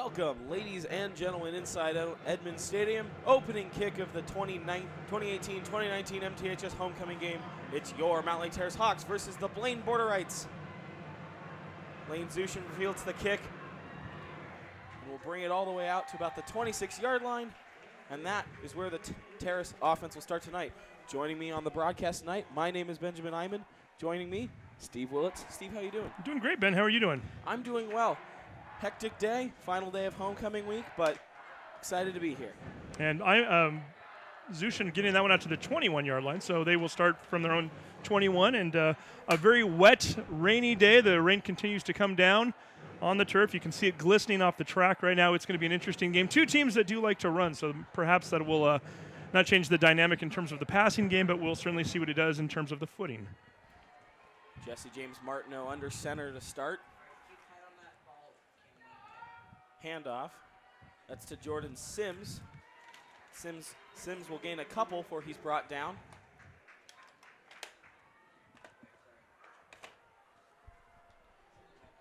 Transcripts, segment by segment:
Welcome, ladies and gentlemen, inside Edmonds Stadium. Opening kick of the 2018-2019 MTHS Homecoming game. It's your Mountlake Terrace Hawks versus the Blaine Borderites. Lane Zushin fields the kick. And will bring it all the way out to about the 26-yard line. And that is where the Terrace offense will start tonight. Joining me on the broadcast tonight, my name is Benjamin Iman. Joining me, Steve Willits. Steve, how you doing? I'm doing great, Ben. How are you doing? I'm doing well. Hectic day, final day of homecoming week, but excited to be here. And Zushin getting that one out to the 21-yard line, so they will start from their own 21. And a very wet, rainy day. The rain continues to come down on the turf. You can see it glistening off the track right now. It's going to be an interesting game. Two teams that do like to run, so perhaps that will not change the dynamic in terms of the passing game, but we'll certainly see what it does in terms of the footing. Jesse James Martineau under center to start. Handoff. That's to Jordan Sims. Sims will gain a couple before he's brought down.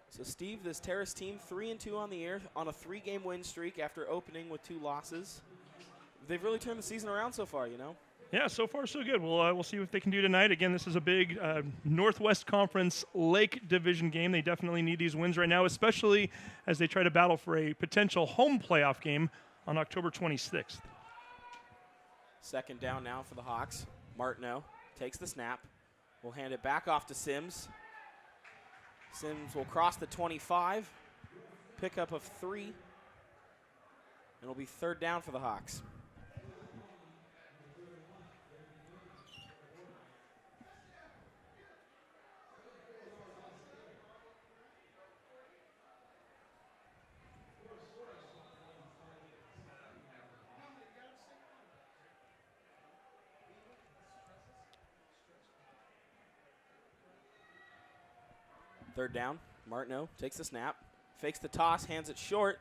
So Steve, this Terrace team 3-2 on the year on a 3-game win streak after opening with 2 losses. They've really turned the season around so far, you know? Yeah, so far so good. We'll see what they can do tonight. Again, this is a big Northwest Conference Lake Division game. They definitely need these wins right now, especially as they try to battle for a potential home playoff game on October 26th. Second down now for the Hawks. Martineau takes the snap. We'll hand it back off to Sims. Sims will cross the 25. Pickup of 3. And it'll be third down for the Hawks. Third down, Martineau takes the snap, fakes the toss, hands it short.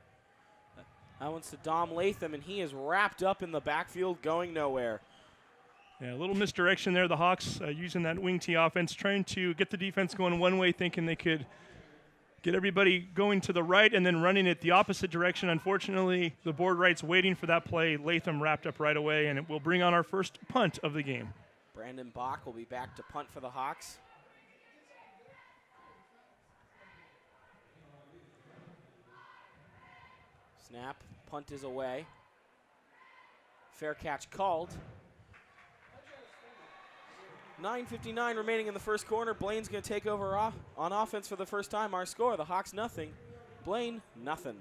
That one's to Dom Latham, and he is wrapped up in the backfield, going nowhere. Yeah, a little misdirection there. The Hawks using that wing T offense, trying to get the defense going one way, thinking they could get everybody going to the right and then running it the opposite direction. Unfortunately, the Borderites waiting for that play. Latham wrapped up right away, and it will bring on our first punt of the game. Brandon Bach will be back to punt for the Hawks. Snap, punt is away. Fair catch called. 9:59 remaining in the first quarter. Blaine's going to take over on offense for the first time. Our score, the Hawks nothing, Blaine nothing.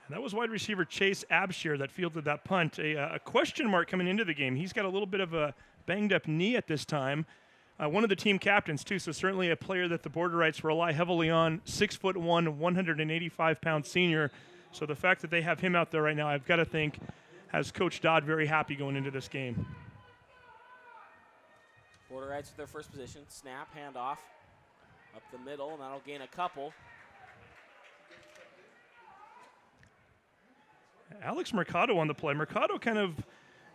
And that was wide receiver Chase Abshire that fielded that punt. A question mark coming into the game. He's got a little bit of a banged up knee at this time. One of the team captains, too, so certainly a player that the Borderites rely heavily on. 6'1", 185-pound senior. So the fact that they have him out there right now, I've got to think, has Coach Dodd very happy going into this game. Borderites with their first position. Snap, handoff, up the middle, and that'll gain a couple. Alex Mercado on the play. Mercado kind of,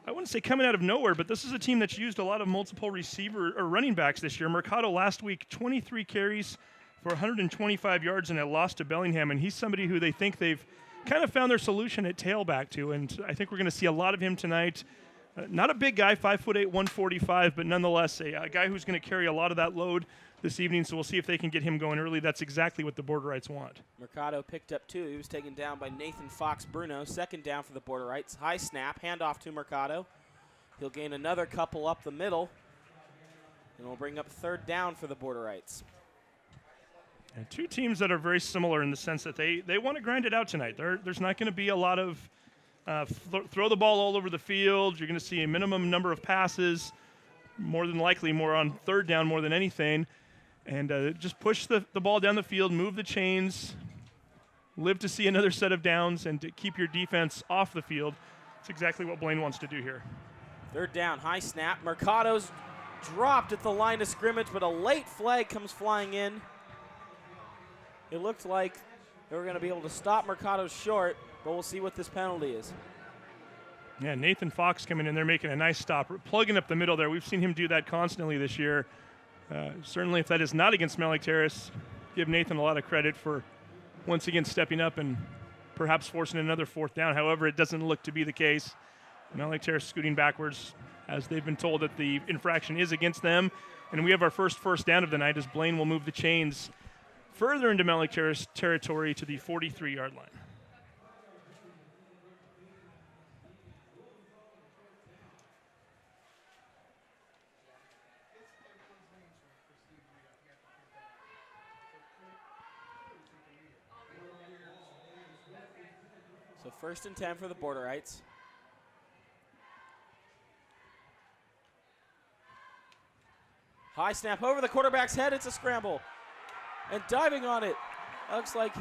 I wouldn't say coming out of nowhere, but this is a team that's used a lot of multiple receiver or running backs this year. Mercado last week, 23 carries for 125 yards and a loss to Bellingham, and he's somebody who they think they've kind of found their solution at tailback to, and I think we're going to see a lot of him tonight. Not a big guy, 5'8", 145, but nonetheless a guy who's going to carry a lot of that load this evening, so we'll see if they can get him going early. That's exactly what the Borderites want. Mercado picked up 2. He was taken down by Nathan Fox Bruno. Second down for the Borderites. High snap, handoff to Mercado. He'll gain another couple up the middle, and we'll bring up third down for the Borderites. And two teams that are very similar in the sense that they want to grind it out tonight. There's not going to be a lot of throw the ball all over the field. You're going to see a minimum number of passes, more than likely more on third down more than anything. And just push the ball down the field, move the chains, live to see another set of downs, and to keep your defense off the field. That's exactly what Blaine wants to do here. Third down, high snap. Mercado's dropped at the line of scrimmage, but a late flag comes flying in. It looked like they were going to be able to stop Mercado short, but we'll see what this penalty is. Yeah, Nathan Fox coming in there making a nice stop, plugging up the middle there. We've seen him do that constantly this year. Certainly if that is not against Mountlake Terrace, give Nathan a lot of credit for once again stepping up and perhaps forcing another fourth down. However, it doesn't look to be the case. Mountlake Terrace scooting backwards as they've been told that the infraction is against them. And we have our first down of the night as Blaine will move the chains further into Mountlake Terrace territory to the 43-yard line. So 1st and 10 for the Borderites. High snap over the quarterback's head. It's a scramble. And diving on it, looks like.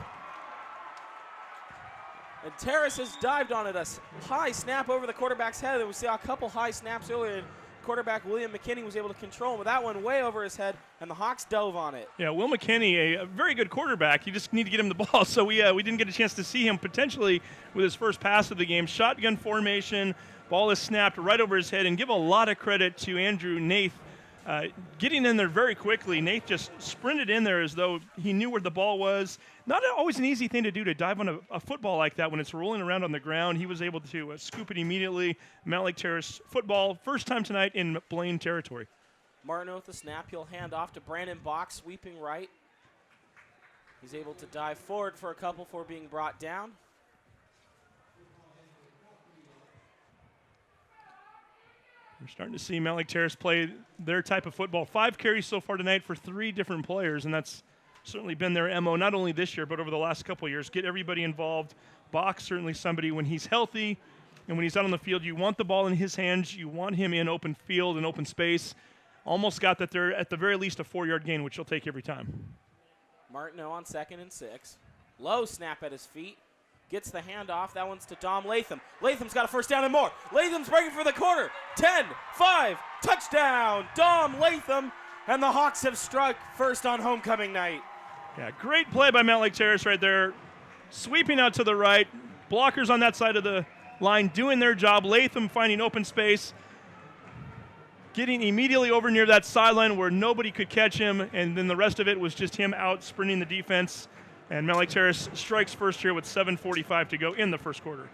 And Terrace has dived on it. A high snap over the quarterback's head. We saw a couple high snaps earlier. And quarterback William McKinney was able to control him, but that one way over his head, and the Hawks dove on it. Yeah, Will McKinney, a very good quarterback. You just need to get him the ball. So we didn't get a chance to see him potentially with his first pass of the game. Shotgun formation, ball is snapped right over his head, and give a lot of credit to Andrew Nath. Getting in there very quickly. Nath just sprinted in there as though he knew where the ball was. Not always an easy thing to do, to dive on a football like that when it's rolling around on the ground. He was able to scoop it immediately. Mountlake Terrace football, first time tonight in Blaine territory. Martin with the snap. He'll hand off to Brandon Bach, sweeping right. He's able to dive forward for a couple before being brought down. We're starting to see Mountlake Terrace play their type of football. 5 carries so far tonight for 3 different players, and that's certainly been their MO, not only this year, but over the last couple of years. Get everybody involved. Bach, certainly somebody, when he's healthy and when he's out on the field, you want the ball in his hands. You want him in open field and open space. Almost got that there at the very least a 4-yard gain, which he'll take every time. Martineau on 2nd and 6. Low snap at his feet. Gets the handoff. That one's to Dom Latham. Latham's got a first down and more. Latham's breaking for the corner. 10, 5, touchdown. Dom Latham, and the Hawks have struck first on homecoming night. Yeah, great play by Mountlake Terrace right there. Sweeping out to the right. Blockers on that side of the line doing their job. Latham finding open space. Getting immediately over near that sideline where nobody could catch him, and then the rest of it was just him out sprinting the defense. And Mountlake Terrace strikes first here with 7:45 to go in the first quarter.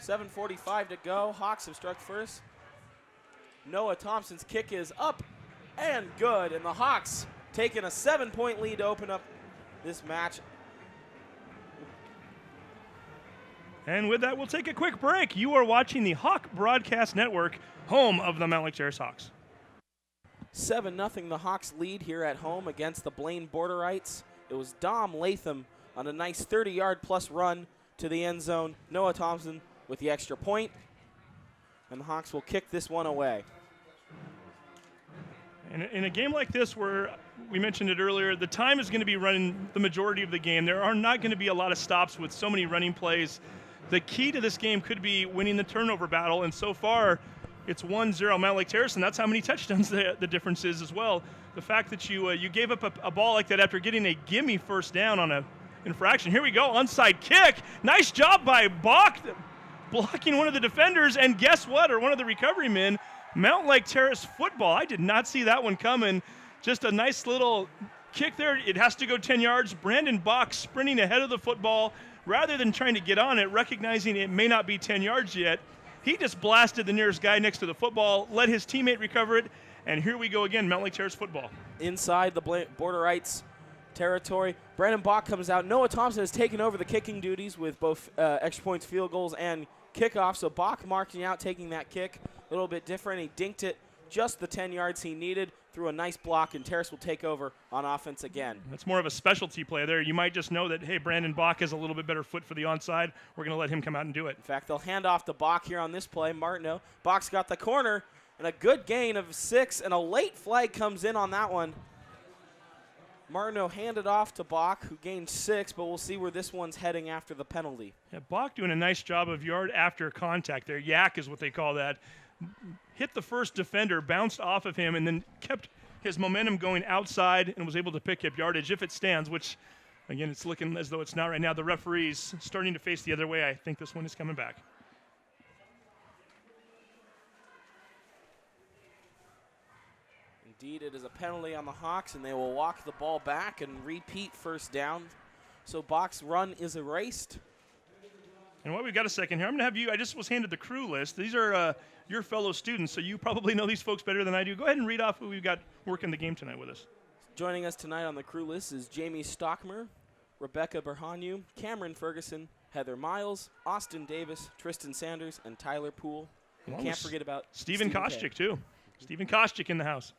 $7:45 to go. Hawks have struck first. Noah Thompson's kick is up and good, and the Hawks taking a 7-point lead to open up this match. And with that, we'll take a quick break. You are watching the Hawk Broadcast Network, home of the Mountlake Terrace Hawks. 7-0 the Hawks lead here at home against the Blaine Borderites. It was Dom Latham on a nice 30-yard plus run to the end zone. Noah Thompson with the extra point. And the Hawks will kick this one away. And in a game like this where we mentioned it earlier, the time is going to be running the majority of the game. There are not going to be a lot of stops with so many running plays. The key to this game could be winning the turnover battle, and so far it's 1-0 Mountlake Terrace, and that's how many touchdowns the difference is as well. The fact that you gave up a ball like that after getting a gimme first down on a infraction. Here we go, onside kick. Nice job by Bach blocking one of the defenders, and guess what, or one of the recovery men, Mountlake Terrace football. I did not see that one coming. Just a nice little kick there. It has to go 10 yards. Brandon Bach sprinting ahead of the football rather than trying to get on it, recognizing it may not be 10 yards yet. He just blasted the nearest guy next to the football, let his teammate recover it, and here we go again, Mountlake Terrace football. Inside the Borderites territory, Brandon Bach comes out. Noah Thompson has taken over the kicking duties with both extra points, field goals, and kickoff. So Bach marking out, taking that kick a little bit different. He dinked it just the 10 yards he needed through a nice block, and Terrace will take over on offense again. That's more of a specialty play there. You might just know that, hey, Brandon Bach has a little bit better foot for the onside. We're going to let him come out and do it. In fact, they'll hand off to Bach here on this play. Martineau. Bach's got the corner, and a good gain of 6, and a late flag comes in on that one. Martineau handed off to Bach, who gained 6, but we'll see where this one's heading after the penalty. Yeah, Bach doing a nice job of yard after contact there. Yak is what they call that. Hit the first defender, bounced off of him, and then kept his momentum going outside and was able to pick up yardage if it stands, which, again, it's looking as though it's not right now. The referee's starting to face the other way. I think this one is coming back. Indeed, it is a penalty on the Hawks, and they will walk the ball back and repeat first down. So Bach's run is erased. And while we've got a second here, I'm going to have you, I just was handed the crew list. These are your fellow students, so you probably know these folks better than I do. Go ahead and read off who we've got working the game tonight with us. Joining us tonight on the crew list is Jamie Stockmer, Rebecca Berhanyu, Cameron Ferguson, Heather Miles, Austin Davis, Tristan Sanders, and Tyler Poole. And can't forget about Stephen Koscheck, too. Stephen Koscheck in the house.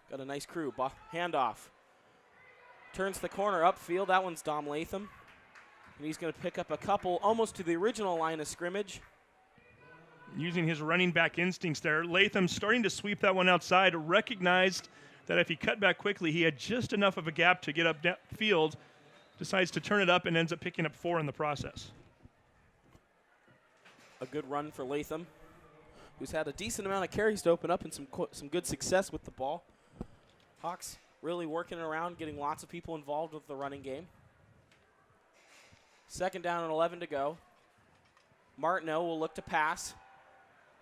Got a nice crew. Handoff. Turns the corner upfield. That one's Dom Latham. And he's going to pick up a couple almost to the original line of scrimmage. Using his running back instincts there. Latham starting to sweep that one outside. Recognized that if he cut back quickly, he had just enough of a gap to get up field. Decides to turn it up and ends up picking up 4 in the process. A good run for Latham, who's had a decent amount of carries to open up and some good success with the ball. Hawks really working around, getting lots of people involved with the running game. Second down and 11 to go. Martineau will look to pass.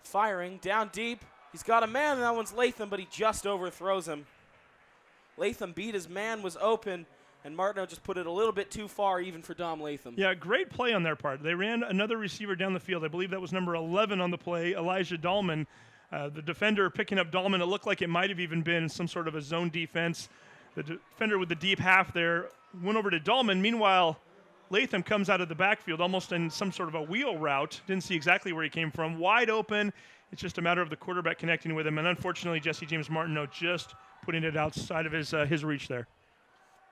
Firing, down deep. He's got a man, and that one's Latham, but he just overthrows him. Latham beat his man, was open, and Martineau just put it a little bit too far even for Dom Latham. Yeah, great play on their part. They ran another receiver down the field. I believe that was number 11 on the play, Elijah Dahlman. The defender picking up Dahlman. It looked like it might have even been some sort of a zone defense. The defender with the deep half there went over to Dahlman. Meanwhile, Latham comes out of the backfield almost in some sort of a wheel route. Didn't see exactly where he came from. Wide open. It's just a matter of the quarterback connecting with him. And unfortunately, Jesse James Martineau just putting it outside of his reach there.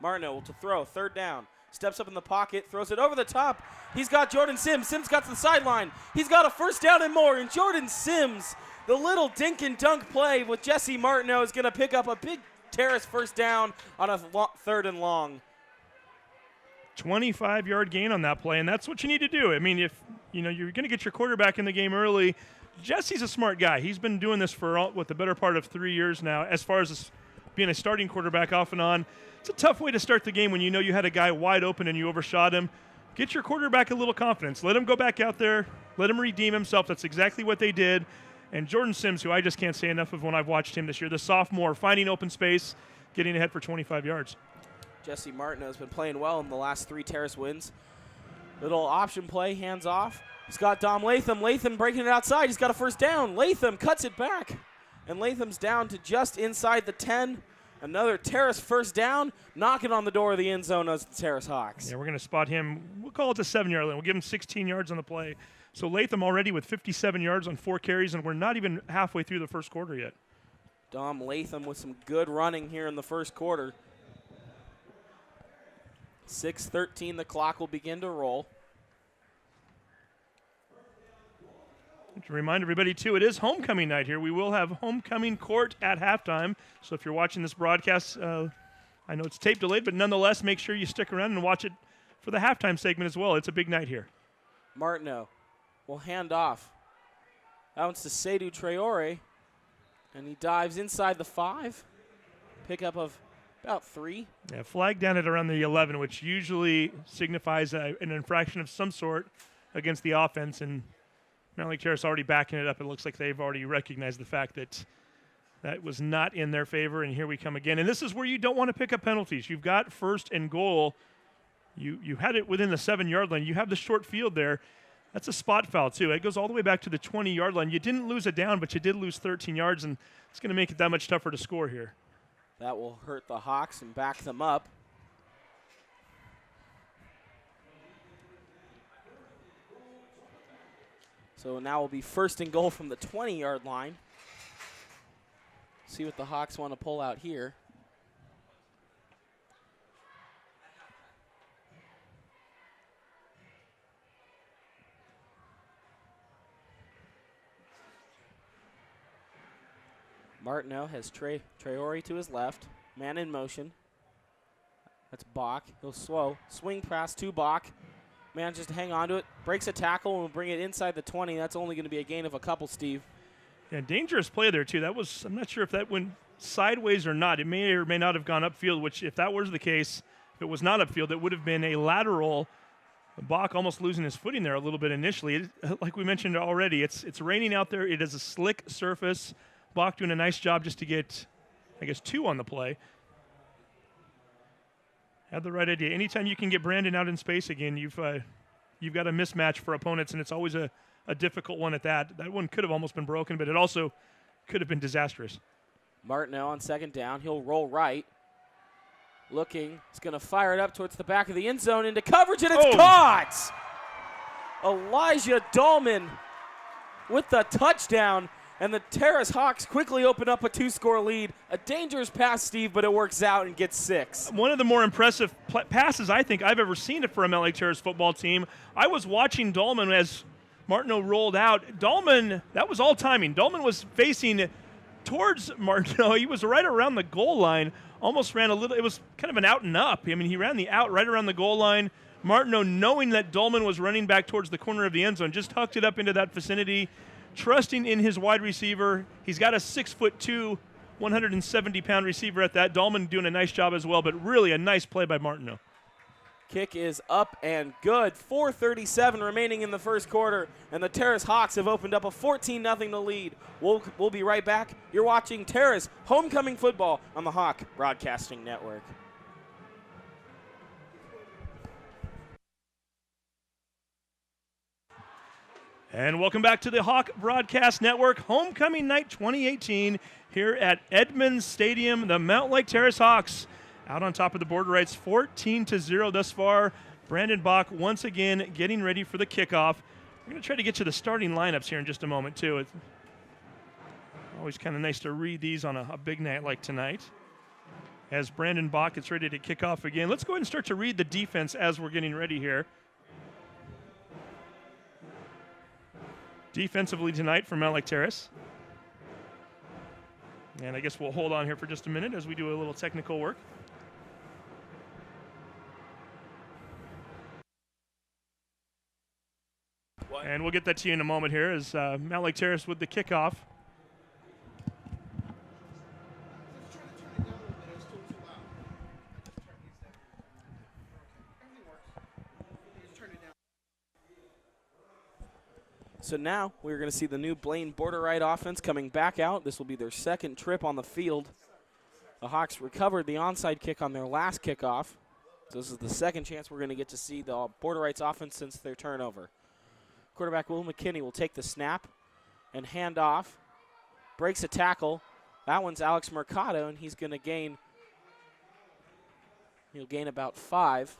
Martineau to throw, third down. Steps up in the pocket, throws it over the top. He's got Jordan Sims. Sims got to the sideline. He's got a first down and more. And Jordan Sims, the little dink and dunk play with Jesse Martineau, is going to pick up a big Terrace first down on a third and long. 25-yard gain on that play, and that's what you need to do. I mean, if you're going to get your quarterback in the game early, Jesse's a smart guy. He's been doing this for the better part of 3 years now. As far as being a starting quarterback off and on, it's a tough way to start the game when you know you had a guy wide open and you overshot him. Get your quarterback a little confidence. Let him go back out there. Let him redeem himself. That's exactly what they did. And Jordan Sims, who I just can't say enough of when I've watched him this year, the sophomore, finding open space, getting ahead for 25 yards. Jesse Martineau has been playing well in the last 3 Terrace wins. Little option play, hands off. He's got Dom Latham. Latham breaking it outside. He's got a first down. Latham cuts it back. And Latham's down to just inside the 10. Another Terrace first down, knocking on the door of the end zone as the Terrace Hawks. Yeah, we're going to spot him. We'll call it the 7-yard line. We'll give him 16 yards on the play. So Latham already with 57 yards on 4 carries, and we're not even halfway through the first quarter yet. Dom Latham with some good running here in the first quarter. 6:13, the clock will begin to roll. To remind everybody, too, it is homecoming night here. We will have homecoming court at halftime. So if you're watching this broadcast, I know it's tape delayed, but nonetheless, make sure you stick around and watch it for the halftime segment as well. It's a big night here. Martineau will hand off. That one's to Seydou Traore, and he dives inside the 5. Pickup of about 3. Yeah, flag down at around the 11, which usually signifies an infraction of some sort against the offense, and Mountlake Terrace already backing it up. It looks like they've already recognized the fact that that was not in their favor, and here we come again. And this is where you don't want to pick up penalties. You've got first and goal. You had it within the 7-yard line. You have the short field there. That's a spot foul, too. It goes all the way back to the 20-yard line. You didn't lose it down, but you did lose 13 yards, and it's going to make it that much tougher to score here. That will hurt the Hawks and back them up. So now will be first and goal from the 20-yard line. See what the Hawks want to pull out here. Martineau has Traore to his left. Man in motion. That's Bach. He'll swing pass to Bach. Manages to hang on to it. Breaks a tackle and will bring it inside the 20. That's only going to be a gain of a couple, Steve. Yeah, dangerous play there, too. I'm not sure if that went sideways or not. It may or may not have gone upfield, which if that was the case, if it was not upfield, it would have been a lateral. Bach almost losing his footing there a little bit initially. Like we mentioned already, it's raining out there. It is a slick surface. Bach doing a nice job just to get, I guess, 2 on the play. Had the right idea. Anytime you can get Brandon out in space again, you've got a mismatch for opponents, and it's always a difficult one at that. That one could have almost been broken, but it also could have been disastrous. Martineau on second down. He'll roll right. Looking. He's going to fire it up towards the back of the end zone into coverage, and it's caught! Elijah Dahlman with the touchdown, and the Terrace Hawks quickly open up a 2-score lead. A dangerous pass, Steve, but it works out and gets 6. One of the more impressive passes I think I've ever seen it for a Mountlake Terrace football team. I was watching Dahlman as Martineau rolled out. Dahlman, that was all timing. Dahlman was facing towards Martineau. He was right around the goal line, almost ran a little, it was kind of an out and up. I mean, he ran the out right around the goal line. Martineau, knowing that Dahlman was running back towards the corner of the end zone, just tucked it up into that vicinity, trusting in his wide receiver. He's got a 6'2", 170-pound receiver at that. Dahlman doing a nice job as well, but really a nice play by Martineau. Kick is up and good. 4:37 remaining in the first quarter, and the Terrace Hawks have opened up a 14-0 lead. We'll be right back. You're watching Terrace Homecoming Football on the Hawk Broadcasting Network. And welcome back to the Hawk Broadcast Network, Homecoming Night 2018 here at Edmonds Stadium. The Mountlake Terrace Hawks out on top of the border rights, 14-0 thus far. Brandon Bach once again getting ready for the kickoff. We're going to try to get to the starting lineups here in just a moment, too. It's always kind of nice to read these on a big night like tonight. As Brandon Bach gets ready to kick off again, let's go ahead and start to read the defense as we're getting ready here. Defensively tonight for Mountlake Terrace. And I guess we'll hold on here for just a minute as we do a little technical work. And we'll get that to you in a moment here as Mountlake Terrace with the kickoff. So now we're going to see the new Blaine border right offense coming back out. This will be their second trip on the field. The Hawks recovered the onside kick on their last kickoff. So this is the second chance we're going to get to see the border rights offense since their turnover. Quarterback Will McKinney will take the snap and hand off. Breaks a tackle. That one's Alex Mercado, and he's going to gain. He'll gain about 5.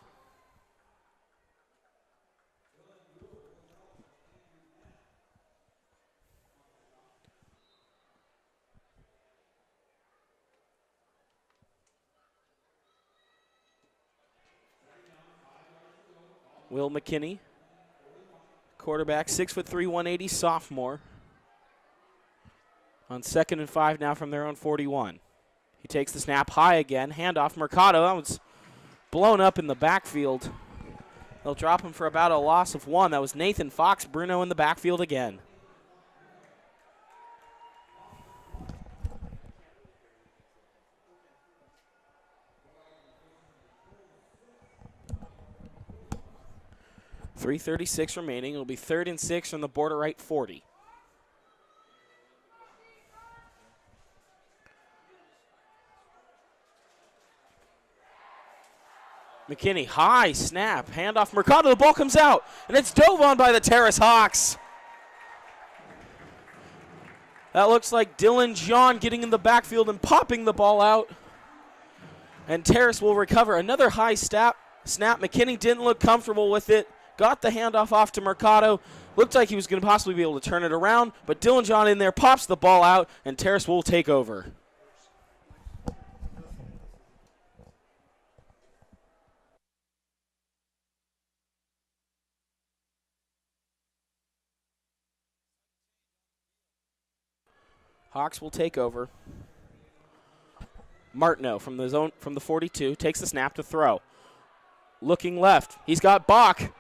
Will McKinney, quarterback, 6'3", 180, sophomore. On 2nd and 5 now from their own 41. He takes the snap high again, handoff Mercado. That was blown up in the backfield. They'll drop him for about a loss of 1. That was Nathan Fox. Bruno in the backfield again. .336 remaining. It'll be 3rd and 6 from the border right 40. McKinney, high snap, handoff Mercado. The ball comes out, and it's dove on by the Terrace Hawks. That looks like Dylan John getting in the backfield and popping the ball out. And Terrace will recover another high snap. McKinney didn't look comfortable with it. Got the handoff off to Mercado. Looked like he was going to possibly be able to turn it around, but Dylan John in there pops the ball out, and Terrace will take over. Hawks will take over. Martineau from the 42 takes the snap to throw. Looking left. He's got Bach.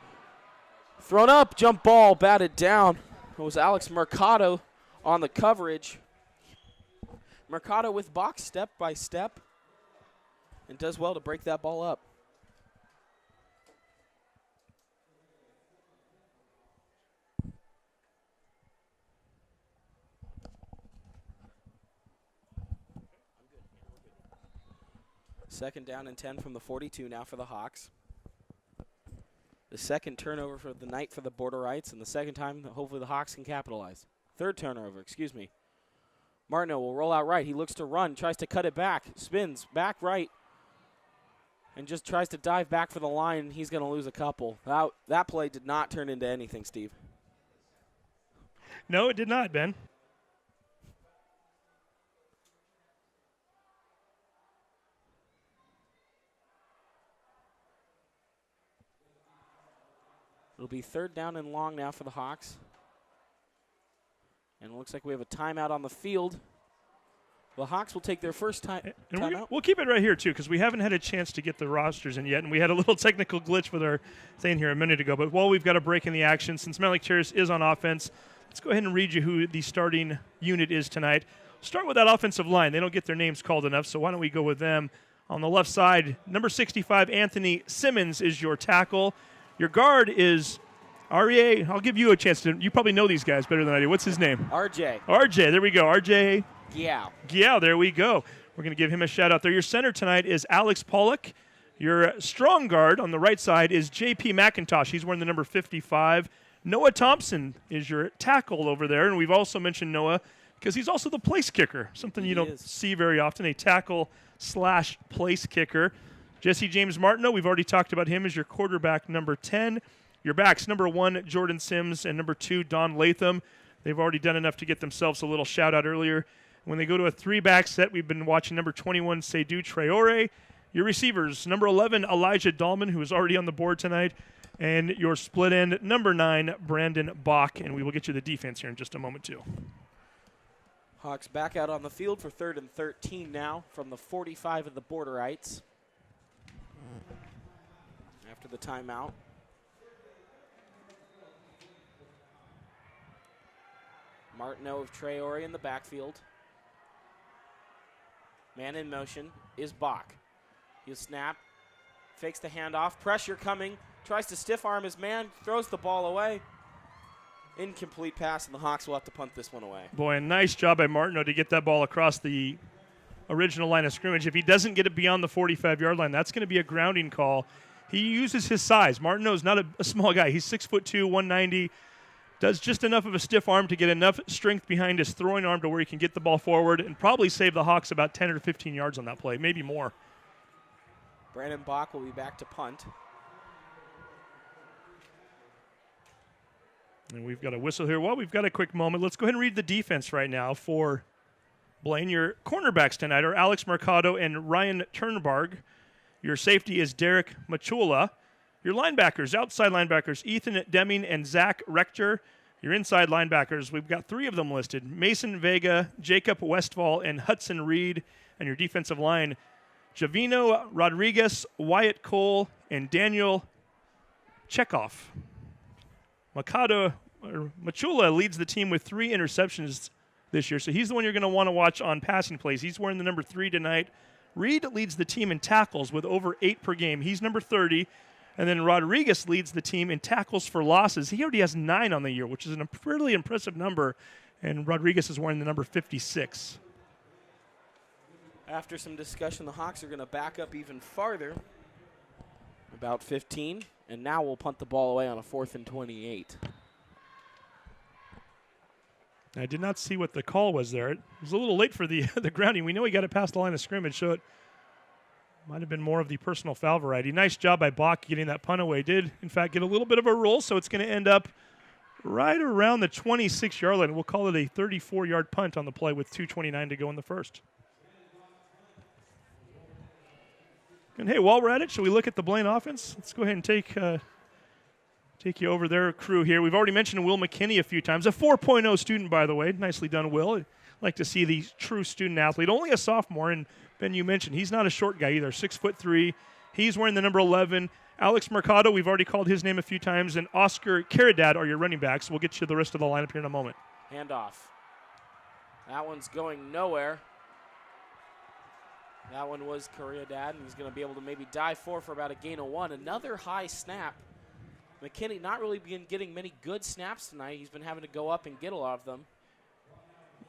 Thrown up, jump ball, batted down. It was Alex Mercado on the coverage. Mercado with Bach step by step and does well to break that ball up. Second down and 10 from the 42 now for the Hawks. The second turnover for the night for the Borderites, and the second time that hopefully the Hawks can capitalize. Third turnover, excuse me. Martineau will roll out right. He looks to run, tries to cut it back, spins back right, and just tries to dive back for the line. He's going to lose a couple. That play did not turn into anything, Steve. No, it did not, Ben. It'll be third down and long now for the Hawks. And it looks like we have a timeout on the field. The Hawks will take their first timeout. We'll keep it right here, too, because we haven't had a chance to get the rosters in yet, and we had a little technical glitch with our thing here a minute ago. But while we've got a break in the action, since Mountlake Terrace is on offense, let's go ahead and read you who the starting unit is tonight. Start with that offensive line. They don't get their names called enough, so why don't we go with them. On the left side, number 65, Anthony Simmons is your tackle. Your guard is REA. I'll give you a chance to. You probably know these guys better than I do. What's his name? RJ. RJ. There we go. RJ. Yeah. There we go. We're going to give him a shout out there. Your center tonight is Alex Pollock. Your strong guard on the right side is JP McIntosh. He's wearing the number 55. Noah Thompson is your tackle over there. And we've also mentioned Noah because he's also the place kicker, something you don't see very often, a tackle/place kicker. Jesse James Martineau, we've already talked about him as your quarterback, number 10. Your backs, number 1, Jordan Sims, and number 2, Don Latham. They've already done enough to get themselves a little shout-out earlier. When they go to a 3-back set, we've been watching number 21, Seydou Traore. Your receivers, number 11, Elijah Dahlman, who is already on the board tonight. And your split end, number 9, Brandon Bach. And we will get you the defense here in just a moment, too. Hawks back out on the field for 3rd and 13 now from the 45 of the Borderites. After the timeout. Martineau of Traore in the backfield. Man in motion is Bach. He'll snap, fakes the handoff, pressure coming, tries to stiff arm his man, throws the ball away. Incomplete pass, and the Hawks will have to punt this one away. Boy, a nice job by Martineau to get that ball across the original line of scrimmage. If he doesn't get it beyond the 45-yard line, that's going to be a grounding call. He uses his size. Martineau's not a small guy. He's 6'2", 190. Does just enough of a stiff arm to get enough strength behind his throwing arm to where he can get the ball forward and probably save the Hawks about 10 or 15 yards on that play, maybe more. Brandon Bach will be back to punt. And we've got a whistle here. Well, we've got a quick moment. Let's go ahead and read the defense right now for Blaine. Your cornerbacks tonight are Alex Mercado and Ryan Turnbarg. Your safety is Derek Machula. Your linebackers, outside linebackers, Ethan Deming and Zach Rector. Your inside linebackers, we've got 3 of them listed, Mason Vega, Jacob Westfall, and Hudson Reed. And your defensive line, Javino Rodriguez, Wyatt Cole, and Daniel Chekhov. Machula leads the team with 3 interceptions this year, so he's the one you're going to want to watch on passing plays. He's wearing the number 3 tonight. Reed leads the team in tackles with over 8 per game. He's number 30. And then Rodriguez leads the team in tackles for losses. He already has 9 on the year, which is a fairly impressive number. And Rodriguez is wearing the number 56. After some discussion, the Hawks are going to back up even farther, about 15. And now we'll punt the ball away on a 4th and 28. I did not see what the call was there. It was a little late for the grounding. We know he got it past the line of scrimmage, so it might have been more of the personal foul variety. Nice job by Bach getting that punt away. Did, in fact, get a little bit of a roll, so it's going to end up right around the 26-yard line. We'll call it a 34-yard punt on the play with 2:29 to go in the first. And, hey, while we're at it, shall we look at the Blaine offense? Let's go ahead and take you over their crew here. We've already mentioned Will McKinney a few times. A 4.0 student, by the way. Nicely done, Will. I'd like to see the true student athlete. Only a sophomore, and Ben, you mentioned he's not a short guy either, 6'3". He's wearing the number 11. Alex Mercado, we've already called his name a few times, and Oscar Caridad are your running backs. We'll get you the rest of the lineup here in a moment. Handoff. That one's going nowhere. That one was Caridad, and he's going to be able to maybe dive for about a gain of 1. Another high snap. McKinney not really been getting many good snaps tonight. He's been having to go up and get a lot of them.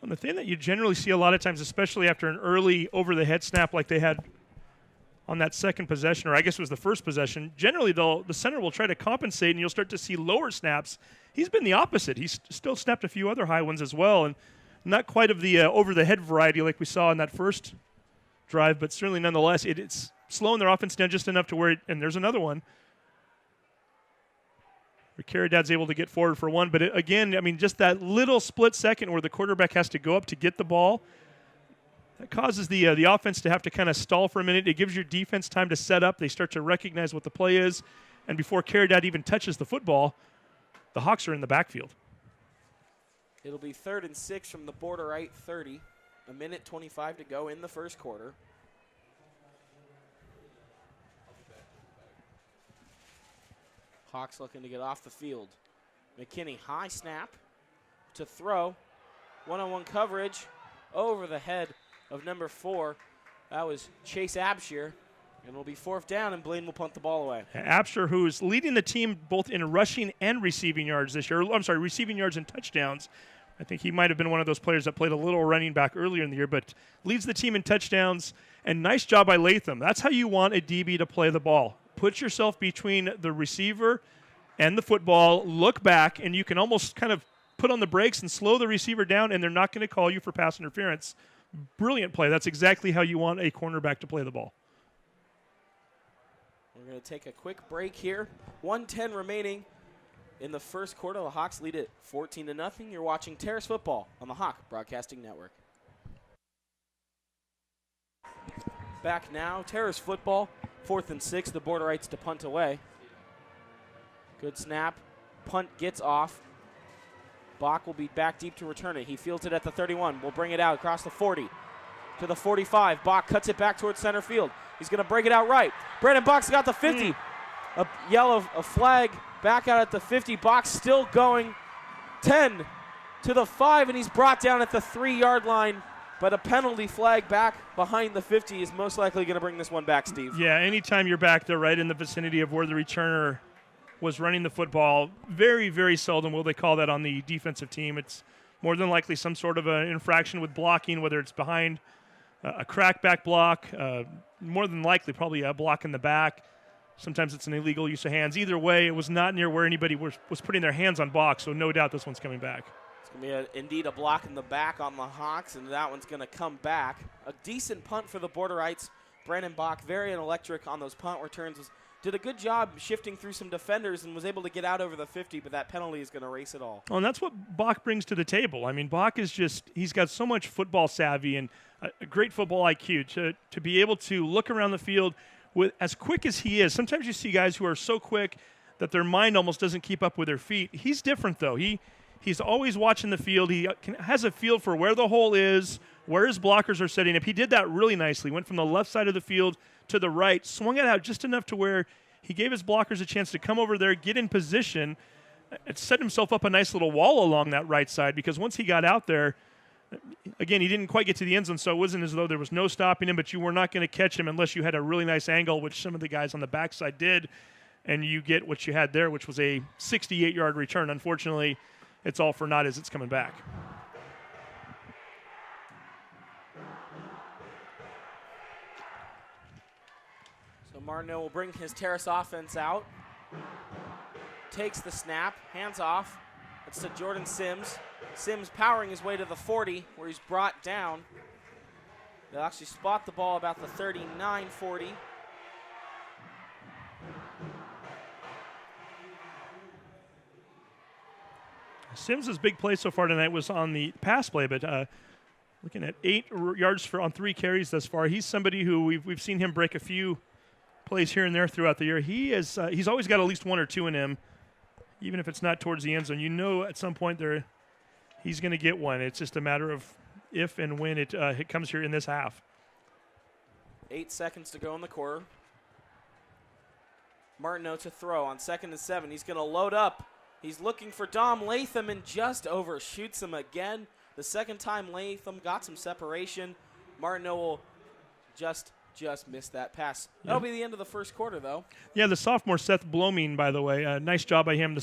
And the thing that you generally see a lot of times, especially after an early over-the-head snap like they had on that second possession, or I guess it was the first possession, generally the center will try to compensate, and you'll start to see lower snaps. He's been the opposite. He's still snapped a few other high ones as well, and not quite of the over-the-head variety like we saw in that first drive, but certainly nonetheless, it's slowing their offense down just enough to where and there's another one. Caridad's able to get forward for one, but again, I mean, just that little split second where the quarterback has to go up to get the ball, that causes the offense to have to kind of stall for a minute. It gives your defense time to set up. They start to recognize what the play is, and before Caridad even touches the football, the Hawks are in the backfield. It'll be 3rd and 6 from the border right 30. 1:25 to go in the first quarter. Hawks looking to get off the field. McKinney, high snap to throw. One-on-one coverage over the head of number 4. That was Chase Abshire. And it'll be 4th down, and Blaine will punt the ball away. Abshire, who is leading the team both in rushing and receiving yards this year. I'm sorry, receiving yards and touchdowns. I think he might have been one of those players that played a little running back earlier in the year, but leads the team in touchdowns. And nice job by Latham. That's how you want a DB to play the ball. Put yourself between the receiver and the football, look back, and you can almost kind of put on the brakes and slow the receiver down, and they're not going to call you for pass interference. Brilliant play. That's exactly how you want a cornerback to play the ball. We're going to take a quick break here. 1:10 remaining in the first quarter. The Hawks lead it 14-0. You're watching Terrace Football on the Hawk Broadcasting Network. Back now, Terrace Football, 4th and 6. The Borderites to punt away. Good snap. Punt gets off. Bach will be back deep to return it. He fields it at the 31. We'll bring it out across the 40 to the 45. Bach cuts it back towards center field. He's going to break it out right. Brandon Bach's got the 50. A flag back out at the 50. Bach still going. 10 to the 5, and he's brought down at the 3-yard line. But a penalty flag back behind the 50 is most likely going to bring this one back, Steve. Yeah, anytime you're back there right in the vicinity of where the returner was running the football, very, very seldom will they call that on the defensive team. It's more than likely some sort of an infraction with blocking, whether it's behind a crackback block, more than likely probably a block in the back. Sometimes it's an illegal use of hands. Either way, it was not near where anybody was putting their hands on Bach, so no doubt this one's coming back. It's going to be indeed a block in the back on the Hawks, and that one's going to come back. A decent punt for the Borderites. Brandon Bach, very electric on those punt returns. Did a good job shifting through some defenders and was able to get out over the 50, but that penalty is going to erase it all. Well, and that's what Bach brings to the table. I mean, Bach is he's got so much football savvy and a great football IQ to be able to look around the field with as quick as he is. Sometimes you see guys who are so quick that their mind almost doesn't keep up with their feet. He's different, though. He's always watching the field. He has a feel for where the hole is, where his blockers are setting up. He did that really nicely. Went from the left side of the field to the right, swung it out just enough to where he gave his blockers a chance to come over there, get in position, and set himself up a nice little wall along that right side, because once he got out there, again, he didn't quite get to the end zone, so it wasn't as though there was no stopping him, but you were not going to catch him unless you had a really nice angle, which some of the guys on the backside did, and you get what you had there, which was a 68-yard return. Unfortunately, it's all for naught as it's coming back. Martineau will bring his Terrace offense out. Takes the snap, hands off. It's to Jordan Sims. Sims powering his way to the 40, where he's brought down. They'll actually spot the ball about the 39-40. Sims' big play so far tonight was on the pass play, but looking at 8 yards on 3 carries thus far. He's somebody who we've seen him break a few plays here and there throughout the year. He's always got at least 1 or 2 in him, even if it's not towards the end zone. You know at some point he's going to get one. It's just a matter of if and when it comes here in this half. 8 seconds to go in the quarter. Martineau to throw on 2nd and 7. He's going to load up. He's looking for Dom Latham and just overshoots him again. The second time Latham got some separation. Martineau will just missed that pass. That'll be the end of the first quarter, though. Yeah, the sophomore Seth Bloming, by the way, nice job by him. The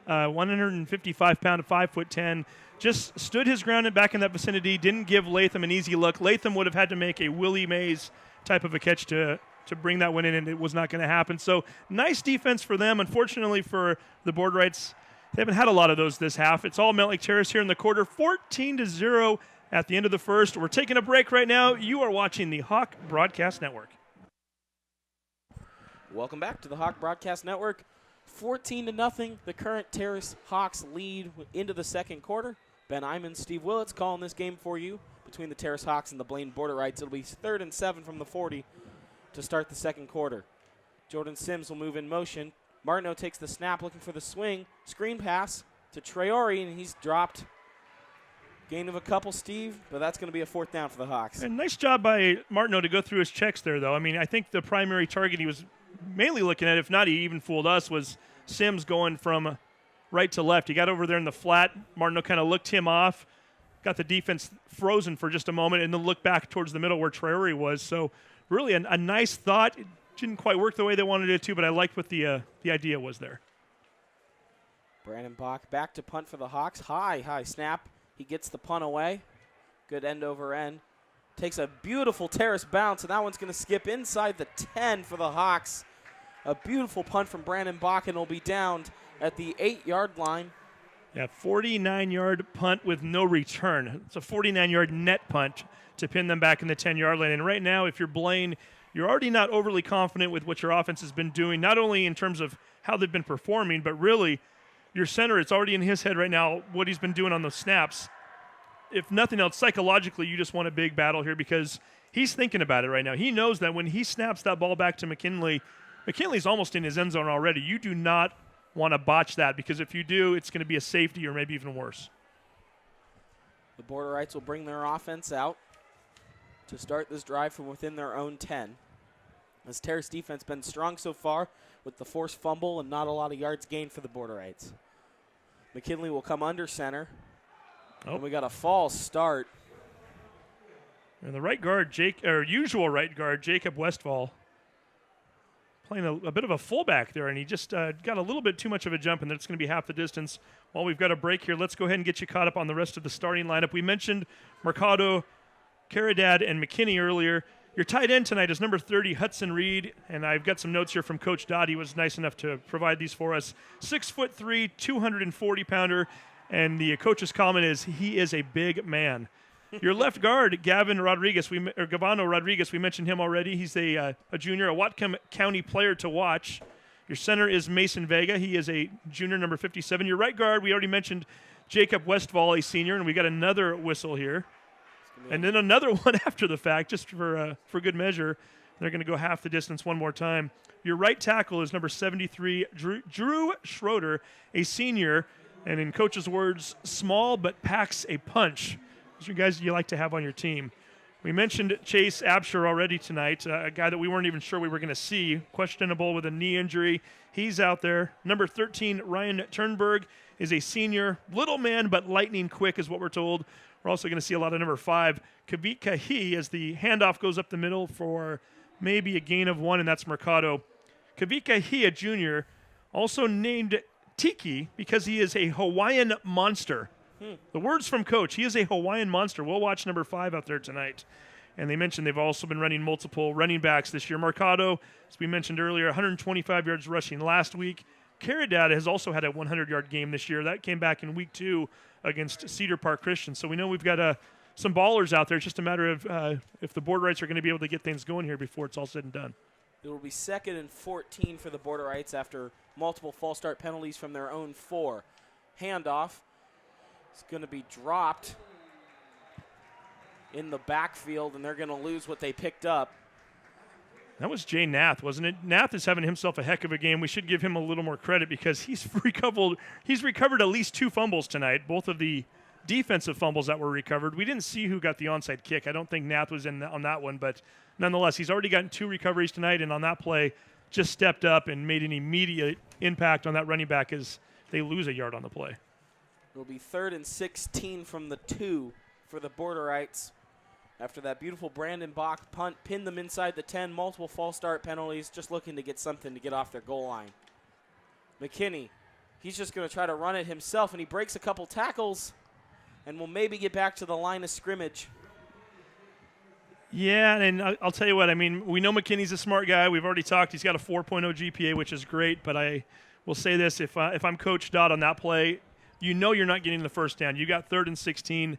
155-pound, 5'10", just stood his ground and back in that vicinity. Didn't give Latham an easy look. Latham would have had to make a Willie Mays type of a catch to to bring that one in, and it was not going to happen. So nice defense for them. Unfortunately for the Border-ites, they haven't had a lot of those this half. It's all Mountlake Terrace here in the quarter, 14-0 at the end of the first. We're taking a break right now. You are watching the Hawk Broadcast Network. Welcome back to the Hawk Broadcast Network. 14-0, the current Terrace Hawks lead into the second quarter. Ben Iman, Steve Willits calling this game for you between the Terrace Hawks and the Blaine Border-ites. It'll be 3rd and 7 from the 40 to start the second quarter. Jordan Sims will move in motion. Martineau takes the snap, looking for the swing. Screen pass to Traore, and he's dropped. Gain of a couple, Steve, but that's going to be a 4th down for the Hawks. And nice job by Martineau to go through his checks there, though. I mean, I think the primary target he was mainly looking at, if not he even fooled us, was Sims going from right to left. He got over there in the flat. Martineau kind of looked him off, got the defense frozen for just a moment, and then looked back towards the middle where Traore was. So really a nice thought. It didn't quite work the way they wanted it to, but I liked what the idea was there. Brandon Bach back to punt for the Hawks. High snap. He gets the punt away. Good end over end. Takes a beautiful Terrace bounce, and that one's going to skip inside the 10 for the Hawks. A beautiful punt from Brandon Bach, and will be downed at the 8-yard line. Yeah, 49-yard punt with no return. It's a 49-yard net punt to pin them back in the 10-yard line. And right now, if you're Blaine, you're already not overly confident with what your offense has been doing, not only in terms of how they've been performing, but really your center, it's already in his head right now what he's been doing on those snaps. If nothing else, psychologically, you just want a big battle here because he's thinking about it right now. He knows that when he snaps that ball back to McKinley, McKinley's almost in his end zone already. You do not want to botch that because if you do, it's going to be a safety or maybe even worse. The Border-ites will bring their offense out to start this drive from within their own 10. As Terrace defense been strong so far with the forced fumble and not a lot of yards gained for the Border-ites. McKinley will come under center. And we got a false start. And the right guard, usual right guard, Jacob Westfall, playing a bit of a fullback there, and he just got a little bit too much of a jump, and that's going to be half the distance. While we've got a break here, let's go ahead and get you caught up on the rest of the starting lineup. We mentioned Mercado, Caridad, and McKinney earlier. Your tight end tonight is number 30, Hudson Reed, and I've got some notes here from Coach Dodd. He was nice enough to provide these for us. 6'3", 240-pounder, and the coach's comment is he is a big man. Your left guard, Gavano Rodriguez, we mentioned him already. He's a junior, a Whatcom County player to watch. Your center is Mason Vega. He is a junior, number 57. Your right guard, we already mentioned Jacob Westfall, a senior, and we got another whistle here. And then another one after the fact, just for good measure. They're going to go half the distance one more time. Your right tackle is number 73, Drew Schroeder, a senior, and in coach's words, small but packs a punch. Those are guys you like to have on your team. We mentioned Chase Absher already tonight, a guy that we weren't even sure we were going to see, questionable with a knee injury. He's out there. Number 13, Ryan Turnberg, is a senior. Little man, but lightning quick is what we're told. We're also going to see a lot of number 5, Kavit Kahi, as the handoff goes up the middle for maybe a gain of 1, and that's Mercado. Kavit Kahi, a junior, also named Tiki because he is a Hawaiian monster. The words from Coach, he is a Hawaiian monster. We'll watch number 5 out there tonight. And they mentioned they've also been running multiple running backs this year. Mercado, as we mentioned earlier, 125 yards rushing last week. Caridad has also had a 100-yard game this year. That came back in week 2 against Cedar Park Christian. So we know we've got some ballers out there. It's just a matter of if the Border-ites are going to be able to get things going here before it's all said and done. It will be 2nd and 14 for the Border-ites after multiple false start penalties from their own 4. Handoff. It's going to be dropped in the backfield, and they're going to lose what they picked up. That was Jay Nath, wasn't it? Nath is having himself a heck of a game. We should give him a little more credit because he's recovered at least 2 fumbles tonight, both of the defensive fumbles that were recovered. We didn't see who got the onside kick. I don't think Nath was in on that one, but nonetheless, he's already gotten 2 recoveries tonight, and on that play, just stepped up and made an immediate impact on that running back as they lose a yard on the play. It will be 3rd and 16 from the 2 for the Border-ites. After that beautiful Brandon Bach punt, pinned them inside the 10, multiple false start penalties, just looking to get something to get off their goal line. McKinney, he's just going to try to run it himself, and he breaks a couple tackles and will maybe get back to the line of scrimmage. Yeah, and I'll tell you what. I mean, we know McKinney's a smart guy. We've already talked. He's got a 4.0 GPA, which is great. But I will say this: if I'm Coach Dodd on that play, you know you're not getting the first down. You got 3rd and 16.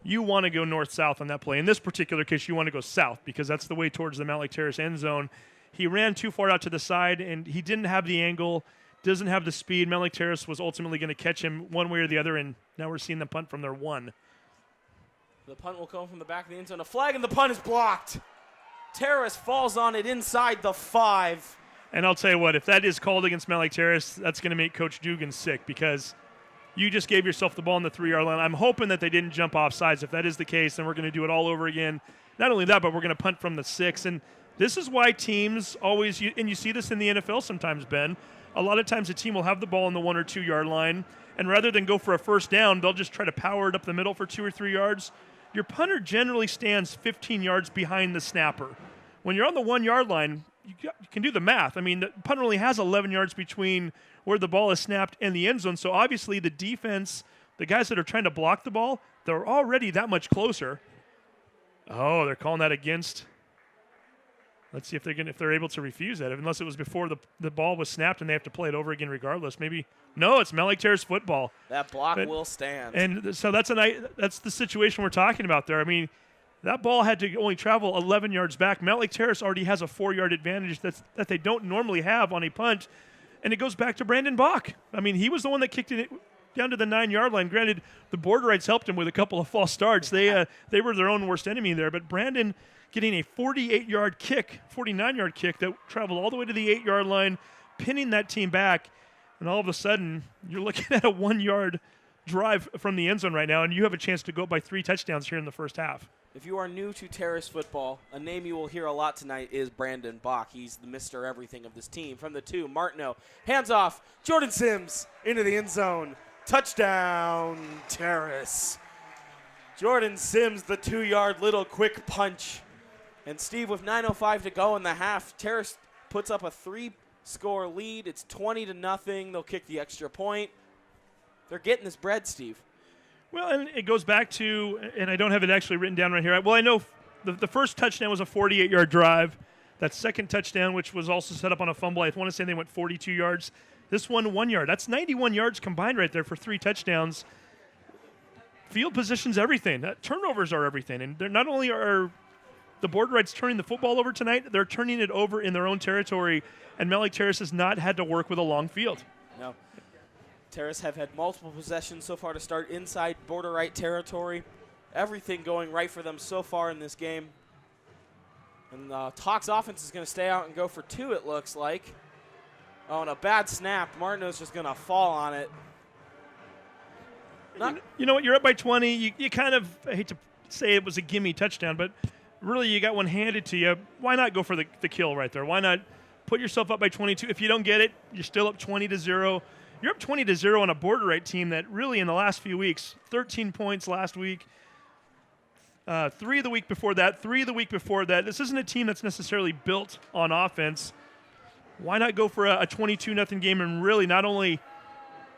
You want to go north-south on that play. In this particular case, you want to go south because that's the way towards the Mountlake Terrace end zone. He ran too far out to the side, and he didn't have the angle, doesn't have the speed. Mountlake Terrace was ultimately going to catch him one way or the other, and now we're seeing the punt from their 1. The punt will come from the back of the end zone. A flag, and the punt is blocked. Terrace falls on it inside the 5. And I'll tell you what, if that is called against Mountlake Terrace, that's going to make Coach Dugan sick because you just gave yourself the ball on the 3-yard line. I'm hoping that they didn't jump off sides. If that is the case, then we're going to do it all over again. Not only that, but we're going to punt from the 6. And this is why teams always, and you see this in the NFL sometimes, Ben, a lot of times a team will have the ball on the 1 or 2 yard line, and rather than go for a first down, they'll just try to power it up the middle for 2 or 3 yards. Your punter generally stands 15 yards behind the snapper. When you're on the 1 yard line, you can do the math. I mean, the punter only has 11 yards between where the ball is snapped and the end zone. So obviously the defense, the guys that are trying to block the ball, they're already that much closer. Oh, they're calling that against. Let's see if they're able to refuse that. Unless it was before the ball was snapped and they have to play it over again regardless. Maybe. No, it's Mountlake Terrace football. That block will stand. And so that's the situation we're talking about there. I mean, that ball had to only travel 11 yards back. Mountlake Terrace already has a 4-yard advantage that they don't normally have on a punt. And it goes back to Brandon Bach. I mean, he was the one that kicked it down to the 9-yard line. Granted, the Borderites helped him with a couple of false starts. They were their own worst enemy there. But Brandon getting a 49-yard kick that traveled all the way to the 8-yard line, pinning that team back. And all of a sudden, you're looking at a 1-yard drive from the end zone right now, and you have a chance to go by 3 touchdowns here in the first half. If you are new to Terrace football, a name you will hear a lot tonight is Brandon Bach. He's the Mr. Everything of this team. From the 2, Martineau, hands off, Jordan Sims into the end zone. Touchdown, Terrace. Jordan Sims, the 2-yard little quick punch. And Steve, with 9:05 to go in the half, Terrace puts up a 3-score lead. It's 20-0. They'll kick the extra point. They're getting this bread, Steve. Well, and it goes back to, and I don't have it actually written down right here. Well, I know the first touchdown was a 48-yard drive. That second touchdown, which was also set up on a fumble, I want to say they went 42 yards. This one, 1 yard. That's 91 yards combined right there for 3 touchdowns. Field position's everything. Turnovers are everything. And they're not only are the Borderites turning the football over tonight, they're turning it over in their own territory, and Mountlake Terrace has not had to work with a long field. No. Terrace have had multiple possessions so far to start inside Borderite territory. Everything going right for them so far in this game. And Talk's offense is going to stay out and go for 2, it looks like. Oh, and a bad snap. Martineau's just going to fall on it. You know what? You're up by 20. You kind of, I hate to say it was a gimme touchdown, but really you got one handed to you. Why not go for the kill right there? Why not put yourself up by 22? If you don't get it, you're still up 20-0. You're up 20-0 on a Borderite team that really in the last few weeks, 13 points last week, 3 the week before that, 3 the week before that. This isn't a team that's necessarily built on offense. Why not go for a 22-0 game and really not only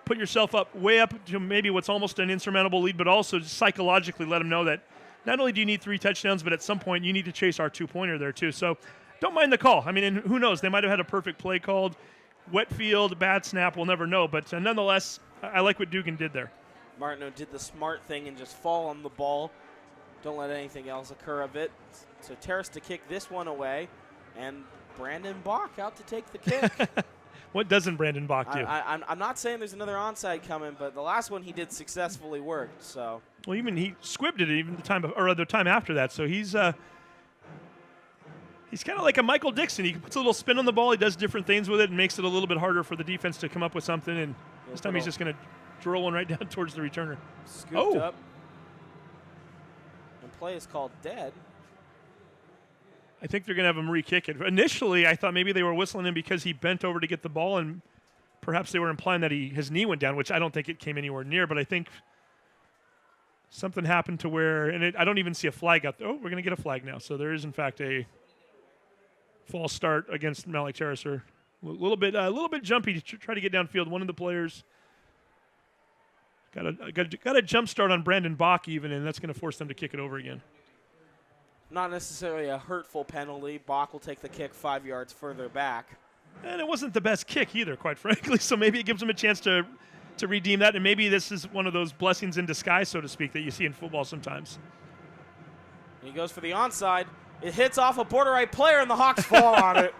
put yourself up way up to maybe what's almost an insurmountable lead, but also psychologically let them know that not only do you need 3 touchdowns, but at some point you need to chase our 2-pointer there too. So don't mind the call. I mean, and who knows? They might have had a perfect play called. Wet field, bad snap, we'll never know. But nonetheless, I like what Dugan did there. Martineau did the smart thing and just fall on the ball. Don't let anything else occur of it. So Terrace to kick this one away, and Brandon Bach out to take the kick. What doesn't Brandon Bach do? I'm not saying there's another onside coming, but the last one he did successfully worked. So. Well, even he squibbed it even the time after that. So he's kind of like a Michael Dixon. He puts a little spin on the ball. He does different things with it and makes it a little bit harder for the defense to come up with something. And this time he's just going to drill one right down towards the returner. Scooped up. And play is called dead. I think they're going to have him re-kick it. Initially, I thought maybe they were whistling him because he bent over to get the ball, and perhaps they were implying that his knee went down, which I don't think it came anywhere near. But I think something happened to where, and I don't even see a flag out there. Oh, we're going to get a flag now. So there is, in fact, a false start against Mountlake Terrace. A little bit jumpy to try to get downfield. One of the players got a jump start on Brandon Bach even, and that's going to force them to kick it over again. Not necessarily a hurtful penalty. Bach will take the kick 5 yards further back. And it wasn't the best kick either, quite frankly, so maybe it gives him a chance to redeem that, and maybe this is one of those blessings in disguise, so to speak, that you see in football sometimes. And he goes for the onside. It hits off a border right player, and the Hawks fall on it.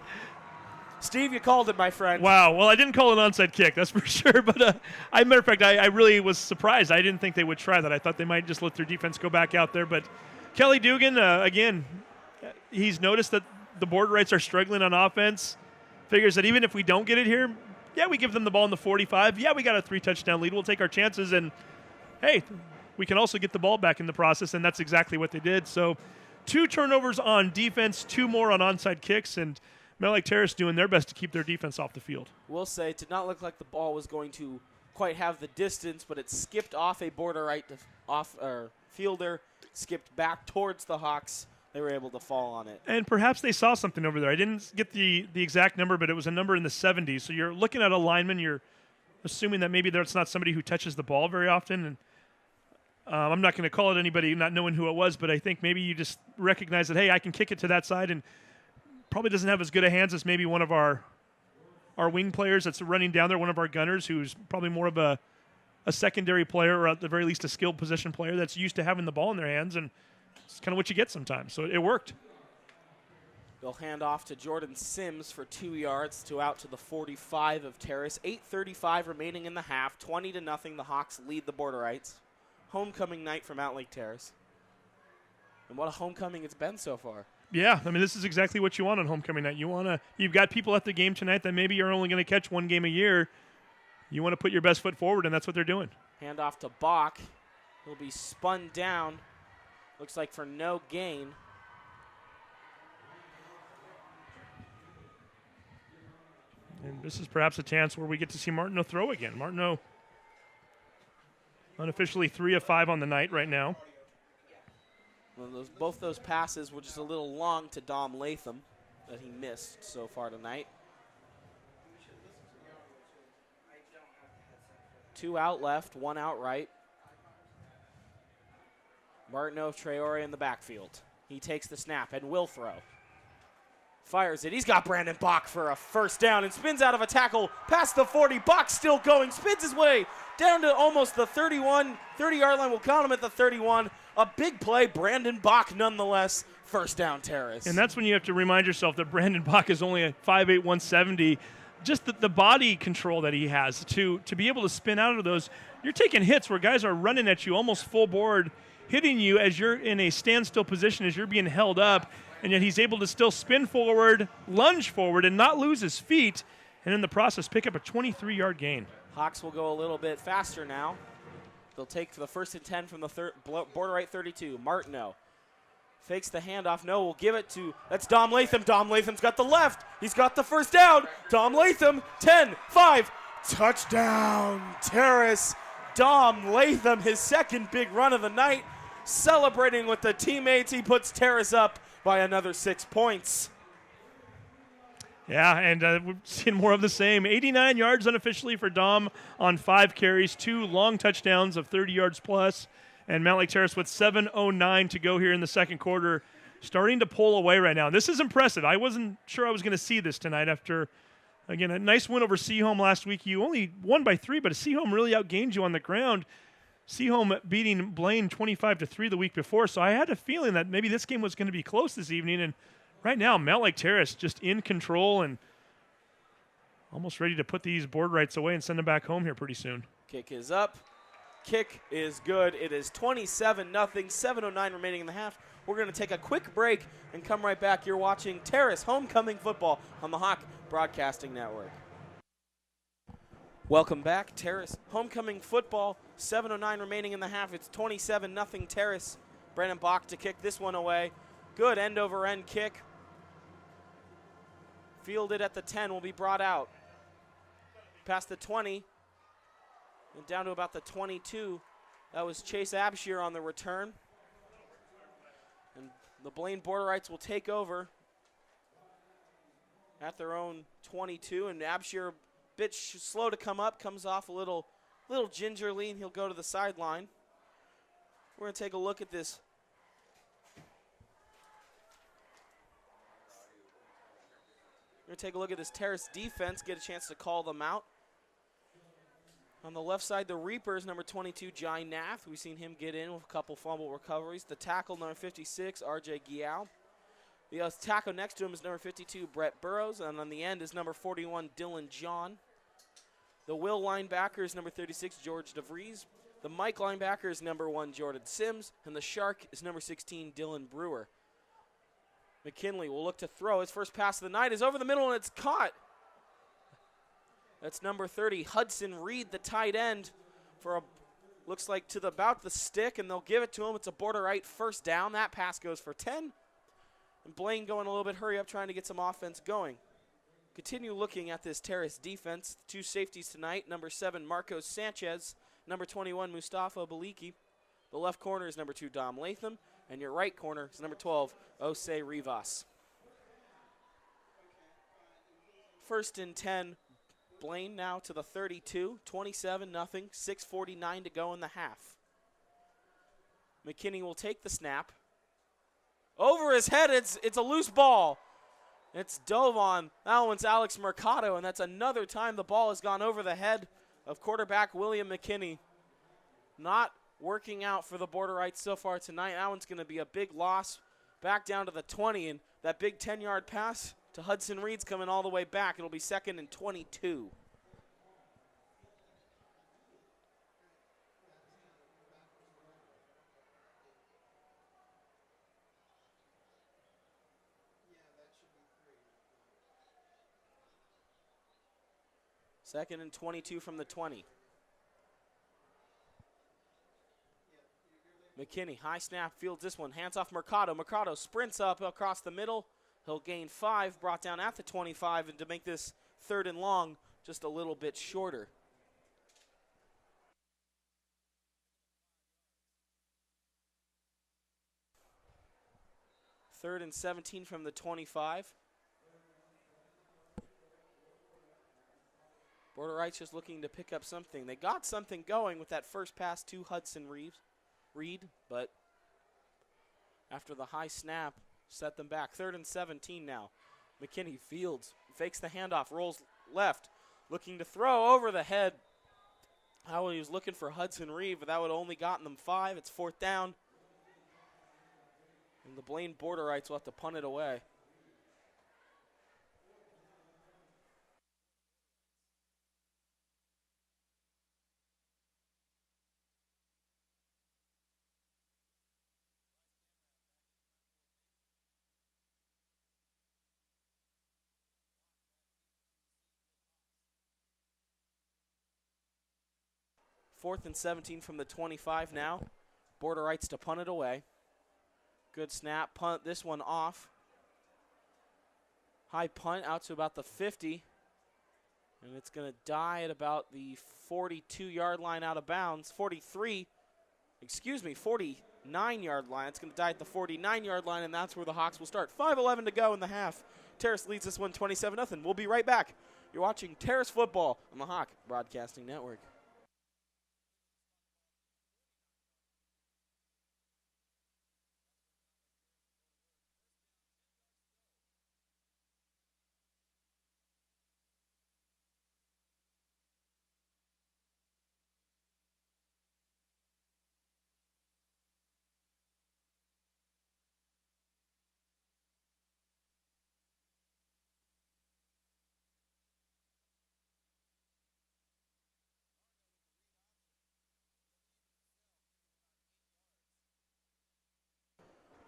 Steve, you called it, my friend. Wow. Well, I didn't call it an onside kick, that's for sure. But matter of fact, I really was surprised. I didn't think they would try that. I thought they might just let their defense go back out there. But Kelly Dugan, again, he's noticed that the border rights are struggling on offense. Figures that even if we don't get it here, yeah, we give them the ball in the 45. Yeah, we got a 3-touchdown lead. We'll take our chances. And, hey, we can also get the ball back in the process, and that's exactly what they did. So 2 turnovers on defense, 2 more on onside kicks, and Mountlake Terrace doing their best to keep their defense off the field. We'll say it did not look like the ball was going to quite have the distance, but it skipped off a border right fielder, skipped back towards the Hawks. They were able to fall on it. And perhaps they saw something over there. I didn't get the exact number, but it was a number in the 70s. So you're looking at a lineman, you're assuming that maybe that's not somebody who touches the ball very often. And I'm not going to call it anybody not knowing who it was, but I think maybe you just recognize that, hey, I can kick it to that side, and probably doesn't have as good a hands as maybe one of our wing players that's running down there, one of our gunners who's probably more of a secondary player, or at the very least a skilled position player that's used to having the ball in their hands, and it's kind of what you get sometimes. So it worked. They'll hand off to Jordan Sims for 2 yards to out to the 45 of Terrace. 8:35 remaining in the half. 20-0. The Hawks lead the Borderites. Homecoming night for Mountlake Terrace. And what a homecoming it's been so far. Yeah, I mean, this is exactly what you want on homecoming night. You've got people at the game tonight that maybe you're only going to catch one game a year. You want to put your best foot forward, and that's what they're doing. Hand off to Bach. He'll be spun down. Looks like for no gain. And this is perhaps a chance where we get to see Martineau throw again. Martineau unofficially 3 of 5 on the night right now. Well, both those passes were just a little long to Dom Latham that he missed so far tonight. 2 out left, 1 out right. Martineau Traore in the backfield. He takes the snap and will throw. Fires it. He's got Brandon Bach for a first down and spins out of a tackle past the 40. Bach still going, spins his way down to almost the 30-yard line. We'll count him at the 31. A big play, Brandon Bach nonetheless. First down, Terrace. And that's when you have to remind yourself that Brandon Bach is only a 5'8", 170. Just the body control that he has to be able to spin out of those. You're taking hits where guys are running at you almost full board, hitting you as you're in a standstill position, as you're being held up, and yet he's able to still spin forward, lunge forward, and not lose his feet, and in the process pick up a 23-yard gain. Hawks will go a little bit faster now. They'll take the 1st and 10 from the border right 32. Martineau fakes the handoff. No, we'll give it to, that's Dom Latham. Dom Latham's got the left. He's got the first down. Dom Latham, 10, 5, touchdown, Terrace. Dom Latham, his second big run of the night, celebrating with the teammates. He puts Terrace up by another 6 points. Yeah, and we've seen more of the same. 89 yards unofficially for Dom on 5 carries, 2 long touchdowns of 30 yards plus, and Mountlake Terrace with 7:09 to go here in the second quarter, starting to pull away right now. This is impressive. I wasn't sure I was going to see this tonight after, again, a nice win over Seaholm last week. You only won by 3, but Seaholm really outgained you on the ground. Seaholm beating Blaine 25-3 the week before, so I had a feeling that maybe this game was going to be close this evening, and right now, Mountlake Terrace just in control and almost ready to put these board rights away and send them back home here pretty soon. Kick is up. Kick is good. It is 27-0, 7:09 remaining in the half. We're going to take a quick break and come right back. You're watching Terrace Homecoming Football on the Hawk Broadcasting Network. Welcome back. Terrace Homecoming Football, 7:09 remaining in the half. It's 27-0 Terrace. Brandon Bach to kick this one away. Good end-over-end kick. Fielded at the 10, will be brought out. Past the 20 and down to about the 22. That was Chase Abshire on the return. And the Blaine Borderites will take over at their own 22. And Abshire, a bit slow to come up, comes off a little gingerly, and he'll go to the sideline. We're going to take a look at this We're going to take a look at this Terrace defense, get a chance to call them out. On the left side, the Reapers, number 22, Jai Nath. We've seen him get in with a couple fumble recoveries. The tackle, number 56, RJ Gial. The tackle next to him is number 52, Brett Burrows. And on the end is number 41, Dylan John. The Will linebacker is number 36, George DeVries. The Mike linebacker is number 1, Jordan Sims. And the Shark is number 16, Dylan Brewer. McKinley will look to throw. His first pass of the night is over the middle, and it's caught. That's number 30, Hudson Reed, the tight end, for looks like to about the stick, and they'll give it to him. It's a border right first down. That pass goes for 10. And Blaine going a little bit hurry up, trying to get some offense going. Continue looking at this Terrace defense. Two safeties tonight, number 7, Marcos Sanchez, number 21, Mustafa Baliki. The left corner is number 2, Dom Latham, and your right corner is number 12, Osei Rivas. First and 10, Blaine now to the 32, 27-0, 6:49 to go in the half. McKinney will take the snap. Over his head, it's a loose ball. It's dove on. That one's Alex Mercado, and that's another time the ball has gone over the head of quarterback William McKinney. Not working out for the Borderites so far tonight. That one's going to be a big loss back down to the 20, and that big 10-yard pass to Hudson Reed's coming all the way back. It'll be 2nd and 22. Second and 22 from the 20. McKinney, high snap, fields this one, hands off Mercado. Mercado sprints up across the middle. He'll gain 5, brought down at the 25, and to make this 3rd and long just a little bit shorter. Third and 17 from the 25. Borderites just looking to pick up something. They got something going with that first pass to Hudson Reed, but after the high snap, set them back. 3rd and 17 now. McKinney fields, fakes the handoff, rolls left, looking to throw over the head. He was looking for Hudson Reed, but that would have only gotten them 5. It's 4th down. And the Blaine Borderites will have to punt it away. Fourth and 17 from the 25 now. Borderites to punt it away. Good snap, punt this one off. High punt out to about the 50. And it's going to die at about the 42-yard line out of bounds. 49-yard line. It's going to die at the 49-yard line, and that's where the Hawks will start. 5:11 to go in the half. Terrace leads this one 27-0. We'll be right back. You're watching Terrace Football on the Hawk Broadcasting Network.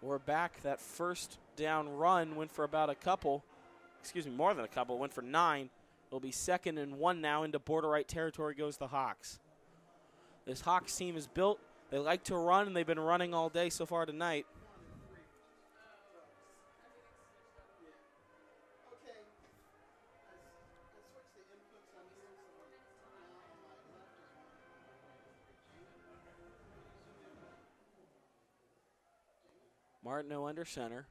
We're back. That first down run went for about more than a couple, went for 9. It'll be 2nd and 1 now. Into Borderite territory goes the Hawks. This Hawks team is built. They like to run, and they've been running all day so far tonight. Martineau under center.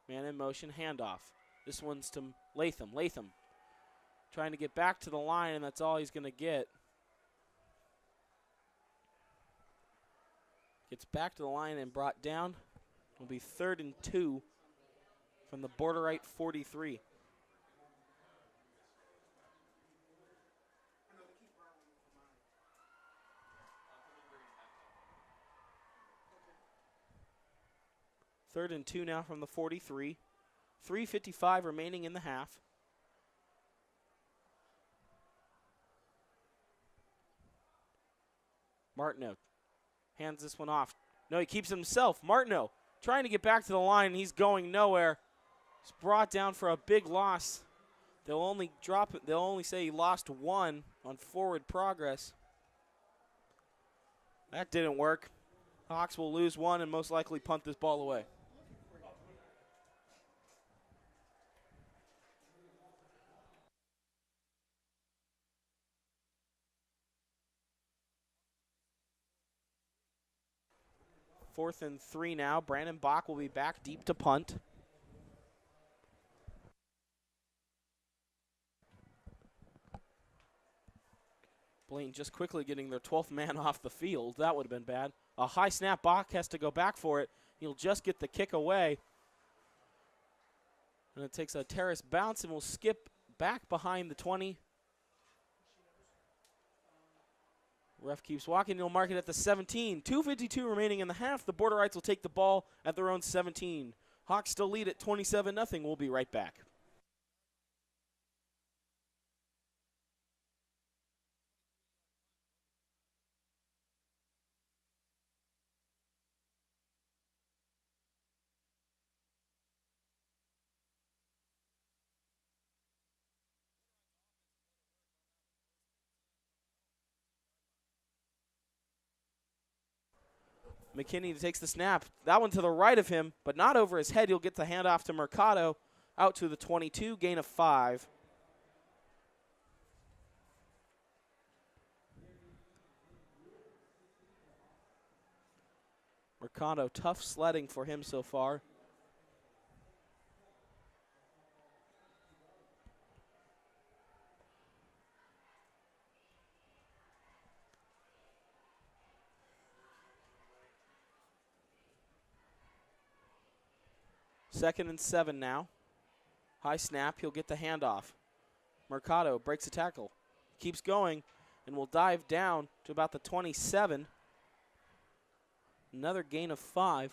Man in motion, handoff. This one's to Latham. Latham trying to get back to the line, and that's all he's going to get. Gets back to the line and brought down. It'll be 3rd and 2 from the Borderite 43. 3rd and 2 now from the 43. 3:55 remaining in the half. Martineau hands this one off. No, he keeps it himself. Martineau trying to get back to the line, and he's going nowhere. He's brought down for a big loss. They'll only drop it. They'll only say he lost 1 on forward progress. That didn't work. Hawks will lose 1 and most likely punt this ball away. Fourth and 3 now. Brandon Bach will be back deep to punt. Blaine just quickly getting their 12th man off the field. That would have been bad. A high snap. Bach has to go back for it. He'll just get the kick away. And it takes a Terrace bounce and will skip back behind the 20. Ref keeps walking. He'll mark it at the 17. 2:52 remaining in the half. The Borderites will take the ball at their own 17. Hawks still lead at 27-0. We'll be right back. McKinney takes the snap. That one to the right of him, but not over his head. He'll get the handoff to Mercado out to the 22, gain of 5. Mercado, tough sledding for him so far. Second and 7 now. High snap. He'll get the handoff. Mercado breaks the tackle. Keeps going and will dive down to about the 27. Another gain of 5.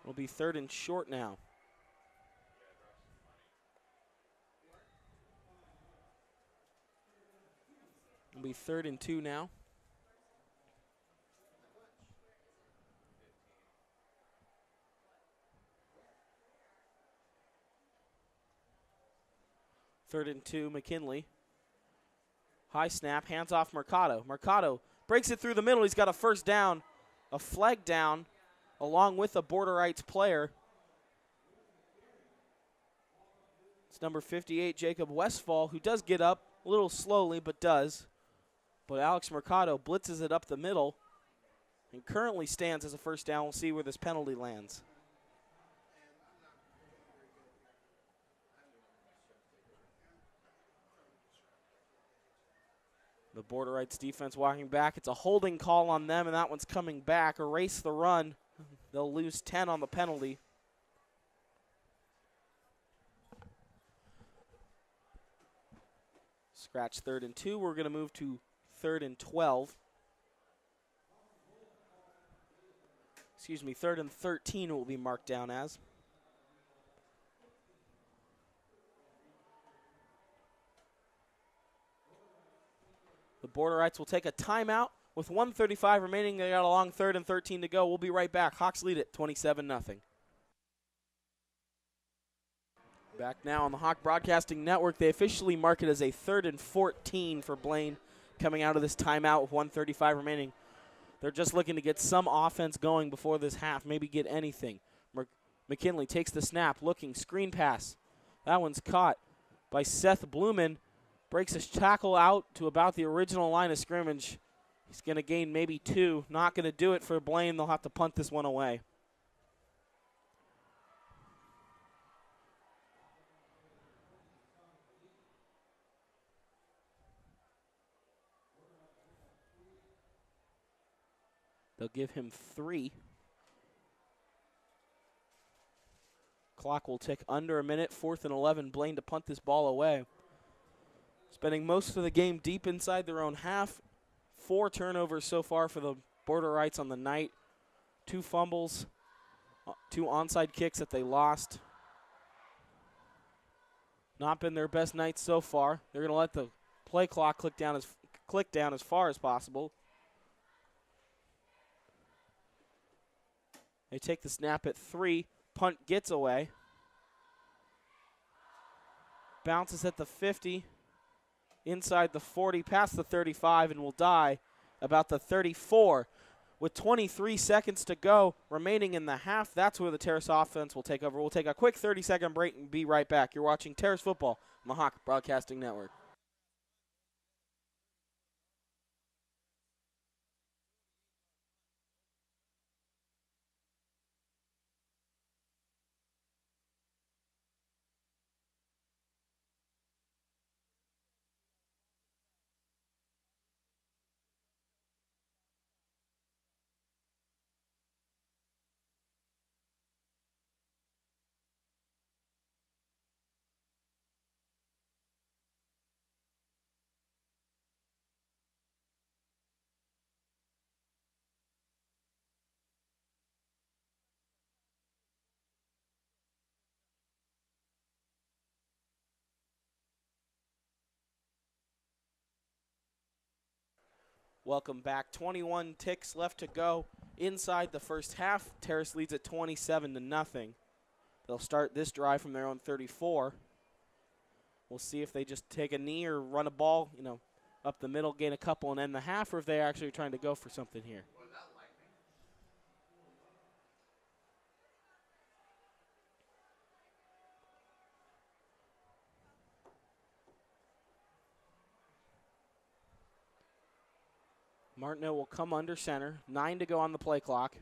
It'll be 3rd and short now. It'll be 3rd and 2 now. Third and 2, McKinley. High snap, hands off Mercado. Mercado breaks it through the middle. He's got a first down, a flag down, along with a Borderites player. It's number 58, Jacob Westfall, who does get up a little slowly, but does. But Alex Mercado blitzes it up the middle and currently stands as a first down. We'll see where this penalty lands. The Borderites defense walking back. It's a holding call on them, and that one's coming back. Erase the run. They'll lose 10 on the penalty. Scratch 3rd and 2. We're going to move to 3rd and 12. Excuse me, 3rd and 13 will be marked down as. The Borderites will take a timeout with 1:35 remaining. They got a long 3rd and 13 to go. We'll be right back. Hawks lead it 27-0. Back now on the Hawk Broadcasting Network. They officially mark it as a 3rd and 14 for Blaine coming out of this timeout with 1:35 remaining. They're just looking to get some offense going before this half, maybe get anything. McKinley takes the snap, looking, screen pass. That one's caught by Seth Blumen. Breaks his tackle out to about the original line of scrimmage. He's going to gain maybe 2. Not going to do it for Blaine. They'll have to punt this one away. They'll give him 3. Clock will tick under a minute. 4th and 11. Blaine to punt this ball away. Spending most of the game deep inside their own half. 4 turnovers so far for the Borderites on the night. 2 fumbles, 2 onside kicks that they lost. Not been their best night so far. They're going to let the play clock click down as far as possible. They take the snap at 3. Punt gets away. Bounces at the 50, inside the 40, past the 35, and will die about the 34. With 23 seconds to go remaining in the half, that's where the Terrace offense will take over. We'll take a quick 30-second break and be right back. You're watching Terrace Football on the Hawk Broadcasting Network. Welcome back. 21 ticks left to go inside the first half. Terrace leads at 27-0. They'll start this drive from their own 34. We'll see if they just take a knee or run a ball, up the middle, gain a couple, and end the half, or if they're actually trying to go for something here. Martineau will come under center. 9 to go on the play clock.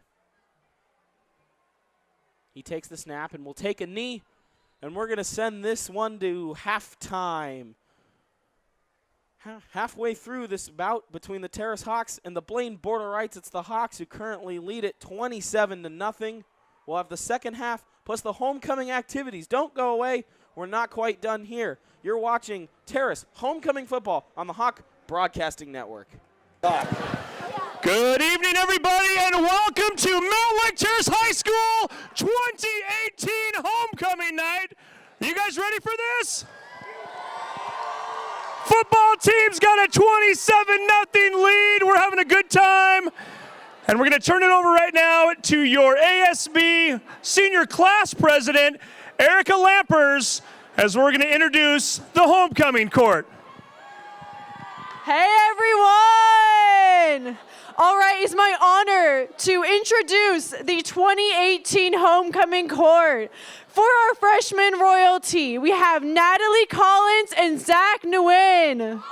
He takes the snap and will take a knee, and we're going to send this one to halftime. Halfway through this bout between the Terrace Hawks and the Blaine Borderites, it's the Hawks who currently lead it 27-0. We'll have the second half plus the homecoming activities. Don't go away. We're not quite done here. You're watching Terrace Homecoming Football on the Hawk Broadcasting Network. Good evening, everybody, and welcome to Mountlake Terrace High School 2018 Homecoming Night. You guys ready for this? Football team's got a 27-0 lead. We're having a good time. And we're going to turn it over right now to your ASB Senior Class President, Erica Lampers, as we're going to introduce the homecoming court. Hey, everyone! All right, it's my honor to introduce the 2018 homecoming court. For our freshman royalty, we have Natalie Collins and Zach Nguyen.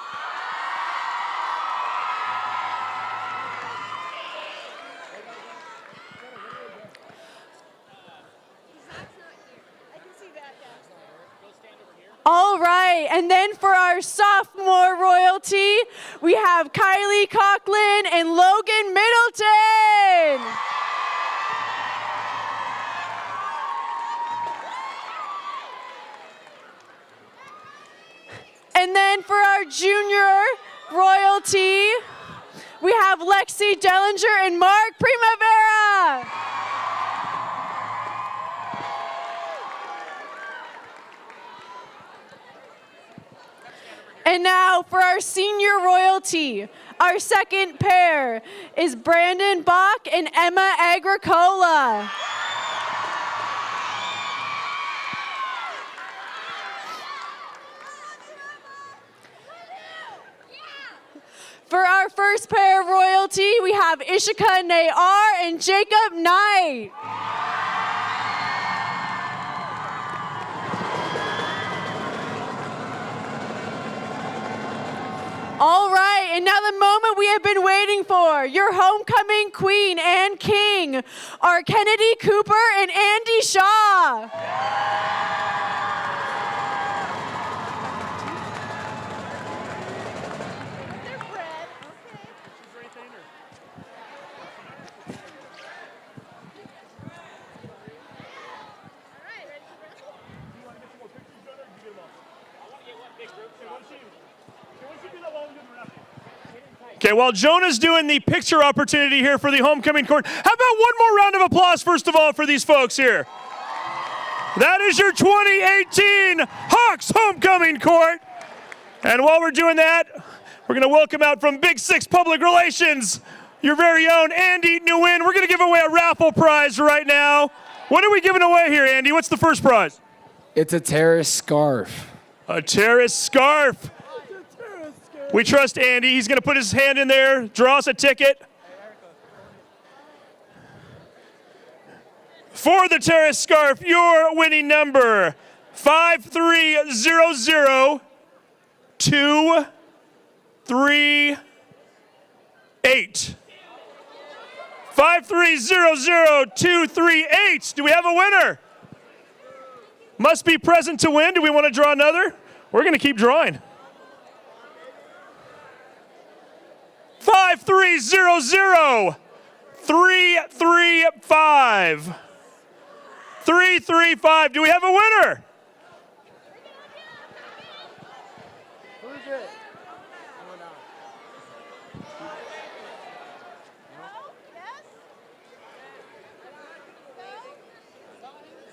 All right, and then for our sophomore royalty, we have Kylie Coughlin and Logan Middleton. And then for our junior royalty, we have Lexi Dellinger and Mark Primavera. And now for our senior royalty, our second pair is Brandon Bach and Emma Agricola. For our first pair of royalty, we have Ishika Nayar and Jacob Knight. All right, and now the moment we have been waiting for. Your homecoming queen and king are Kennedy Cooper and Andy Shaw. Okay, while Jonah's doing the picture opportunity here for the homecoming court, how about one more round of applause, first of all, for these folks here? That is your 2018 Hawks homecoming court. And while we're doing that, we're going to welcome out from Big Six Public Relations, your very own Andy Nguyen. We're going to give away a raffle prize right now. What are we giving away here, Andy? What's the first prize? It's a Terrace scarf. A Terrace scarf. We trust Andy. He's going to put his hand in there, draw us a ticket. For the Terrace scarf, your winning number, 5300238. 5300238. Do we have a winner? Must be present to win. Do we want to draw another? We're going to keep drawing. 5300335. 335. Do we have a winner?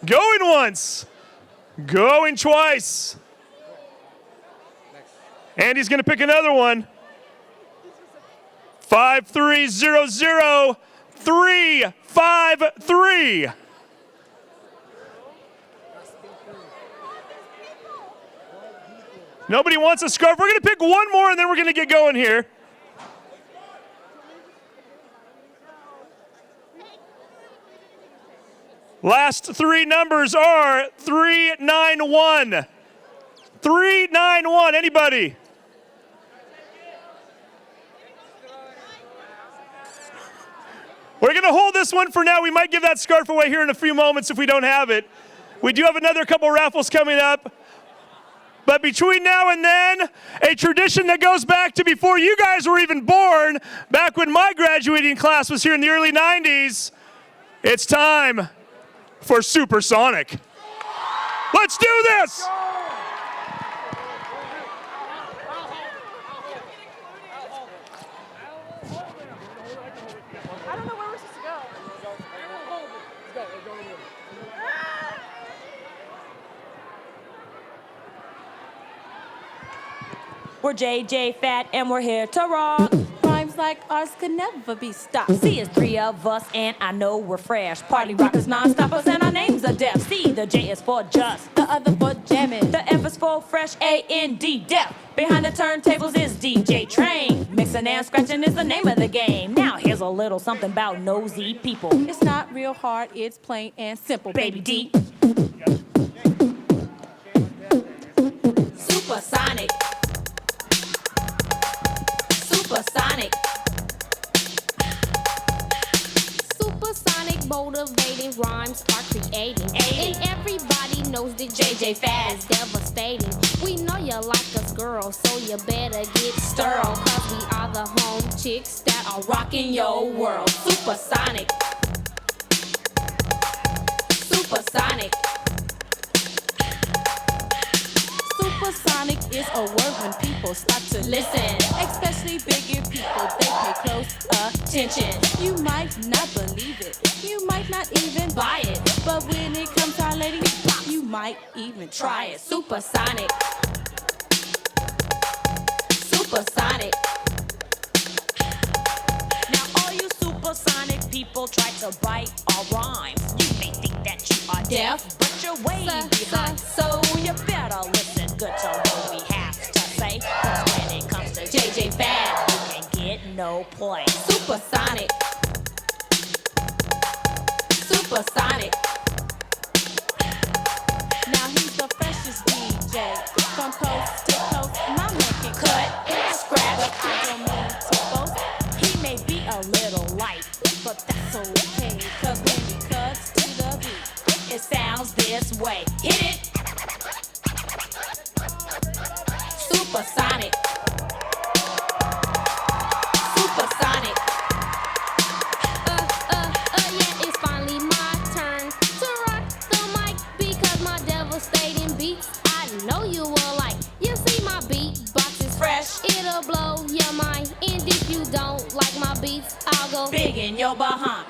Going once. Going twice. Andy's going to pick another one. 5300353. Nobody wants a scarf. We're going to pick one more and then we're going to get going here. Last three numbers are 391. 391. Anybody? We're going to hold this one for now. We might give that scarf away here in a few moments if we don't have it. We do have another couple raffles coming up. But between now and then, a tradition that goes back to before you guys were even born, back when my graduating class was here in the early 90s, it's time for Supersonic. Let's do this! I don't know where we're supposed to go. We're JJ Fat and we're here to rock. Rhymes like ours could never be stopped. See, it's three of us and I know we're fresh. Party rockers, non-stoppers, and our names are deaf. See, the J is for just, The other for jamming. the F is for fresh, A-N-D, deaf. Behind the turntables is DJ Train. Mixing and scratching is the name of the game. Now here's a little something about nosy people. It's not real hard, it's plain and simple. Baby D. Supersonic. Supersonic. Supersonic, motivating rhymes are creating. And everybody knows that JJ Fad is devastating. We know you like us, girl, so you better get sterile. Cause we are the home chicks that are rocking your world. Supersonic. Supersonic. Supersonic is a word when people start to Listen. Especially bigger people, they pay close Attention. You might not believe it, you might not even Buy it. But when it comes to our lady, you might even try it. Supersonic. Supersonic. Now all you supersonic people try to bite our rhymes. You may think that you are deaf, but you're way behind. So you better listen good to what we have to say. Cause when it comes to JJ Fad, you can get no play. Supersonic. Supersonic. Now he's the freshest DJ, from coast to coast. My man can Cut, scratch. I don't mean to boast. He may be a little light, But that's okay, cause when he cuts to the beat, it sounds this way. Hit it. Supersonic. Supersonic. yeah, it's finally my turn to rock the mic because my devastating beats I know you will like. You see, my beatbox is fresh. It'll blow your mind. And if you don't like my beats, I'll go Big in your behind.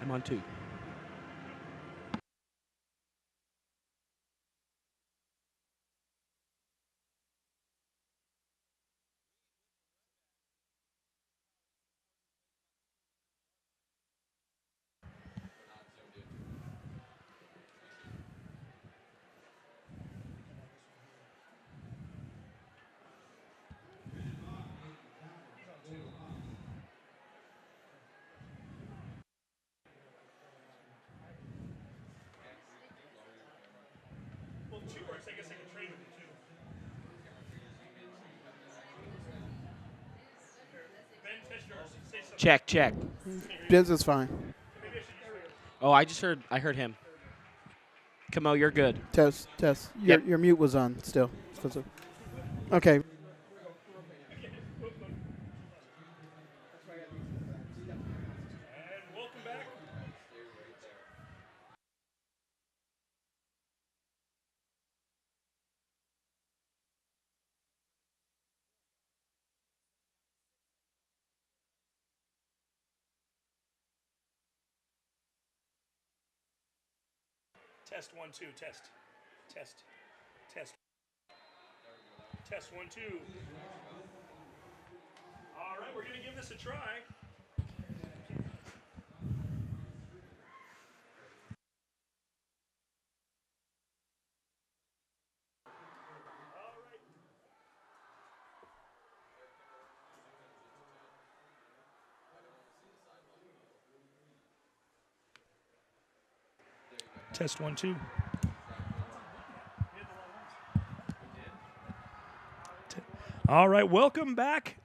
I'm on 2. Well, 2 works. I guess I can trade with you, too. Ben, test yours. Say something. Check, check. Biz is fine. Oh, I heard him. Kamo, you're good. Test, test. Yep. Your mute was on still. Okay. And welcome back. Test 1 2 test. Test. Test. Test 1 2. All right, we're going to give this a try. Test 1 2. All right, welcome back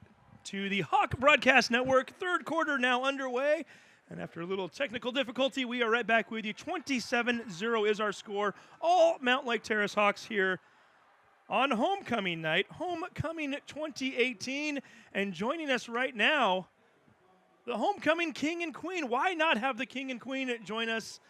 to the Hawk Broadcast Network. Third quarter now underway. And after a little technical difficulty, we are right back with you. 27-0 is our score. All Mountlake Terrace Hawks here on homecoming night. Homecoming 2018. And joining us right now, the homecoming king and queen. Why not have the king and queen join us?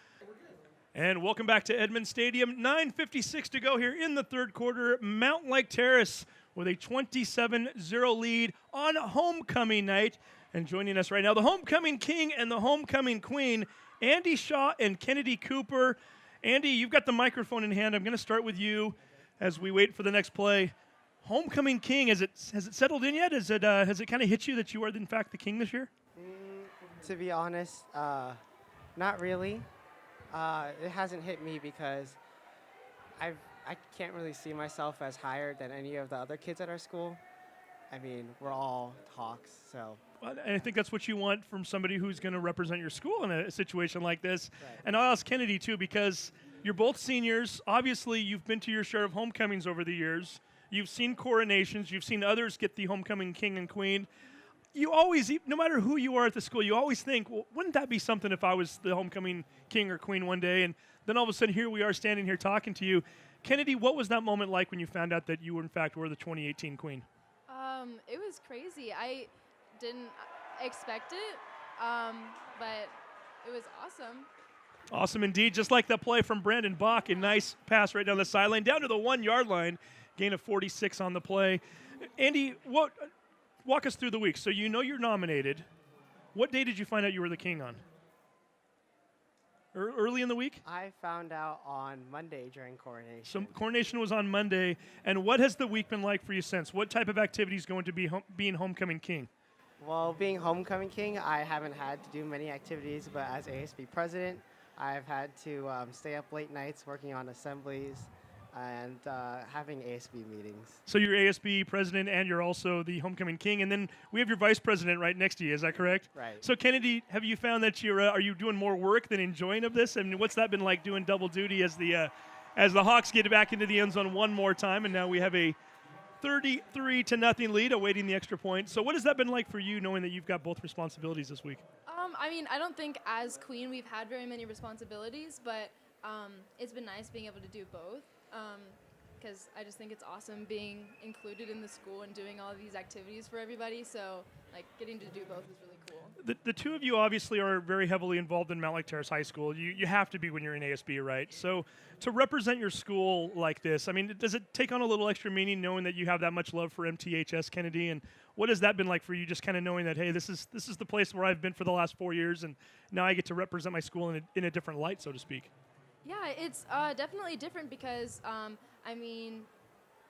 And welcome back to Edmund Stadium. 9:56 to go here in the third quarter. Mountlake Terrace with a 27-0 lead on homecoming night. And joining us right now, the homecoming king and the homecoming queen, Andy Shaw and Kennedy Cooper. Andy, you've got the microphone in hand. I'm going to start with you as we wait for the next play. Homecoming king, has it settled in yet? Has it kind of hit you that you are in fact the king this year? To be honest, not really. It hasn't hit me because I can't really see myself as higher than any of the other kids at our school. I mean, we're all Hawks, so. Well, and I think that's what you want from somebody who's going to represent your school in a situation like this. Right. And I'll ask Kennedy, too, because you're both seniors. Obviously, you've been to your share of homecomings over the years. You've seen coronations. You've seen others get the homecoming king and queen. You always, no matter who you are at the school, you always think, well, wouldn't that be something if I was the homecoming king or queen one day? And then all of a sudden, here we are standing here talking to you. Kennedy, what was that moment like when you found out that you were, in fact, were the 2018 queen? It was crazy. I didn't expect it, but it was awesome. Awesome indeed. Just like that play from Brandon Bach, a nice pass right down the sideline, down to the 1 yard line, gain of 46 on the play. Andy, walk us through the week. So you know you're nominated. What day did you find out you were the king on? Early in the week? I found out on Monday during coronation. So coronation was on Monday. And what has the week been like for you since? What type of activity is going to be being homecoming king? Well, being homecoming king, I haven't had to do many activities, but as ASB president, I've had to stay up late nights working on assemblies and having ASB meetings. So you're ASB president and you're also the homecoming king, and then we have your vice president right next to you. Is that correct? Right. So Kennedy, have you found that are you doing more work than enjoying of this? I mean, what's that been like doing double duty as the Hawks get back into the end zone one more time, and now we have a 33-0 lead awaiting the extra point. So what has that been like for you, knowing that you've got both responsibilities this week? I mean, I don't think as queen we've had very many responsibilities, but it's been nice being able to do both. Because I just think it's awesome being included in the school and doing all of these activities for everybody. So, like, getting to do both is really cool. The two of you obviously are very heavily involved in Mountlake Terrace High School. You have to be when you're in ASB, right? So to represent your school like this, I mean, does it take on a little extra meaning knowing that you have that much love for MTHS Kennedy? And what has that been like for you, just kind of knowing that, hey, this is the place where I've been for the last 4 years, and now I get to represent my school in a different light, so to speak? Yeah, it's definitely different because, I mean,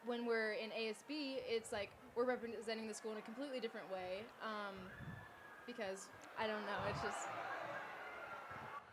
when we're in ASB, it's like we're representing the school in a completely different way because, I don't know, it's just...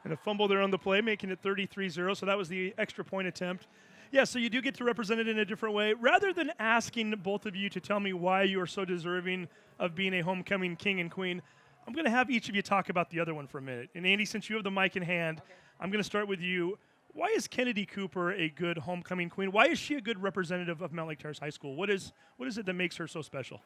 And a fumble there on the play, making it 33-0, so that was the extra point attempt. Yeah, so you do get to represent it in a different way. Rather than asking both of you to tell me why you are so deserving of being a homecoming king and queen, I'm going to have each of you talk about the other one for a minute. And Andy, since you have the mic in hand, okay, I'm going to start with you. Why is Kennedy Cooper a good homecoming queen? Why is she a good representative of Mountlake Terrace High School? What is it that makes her so special?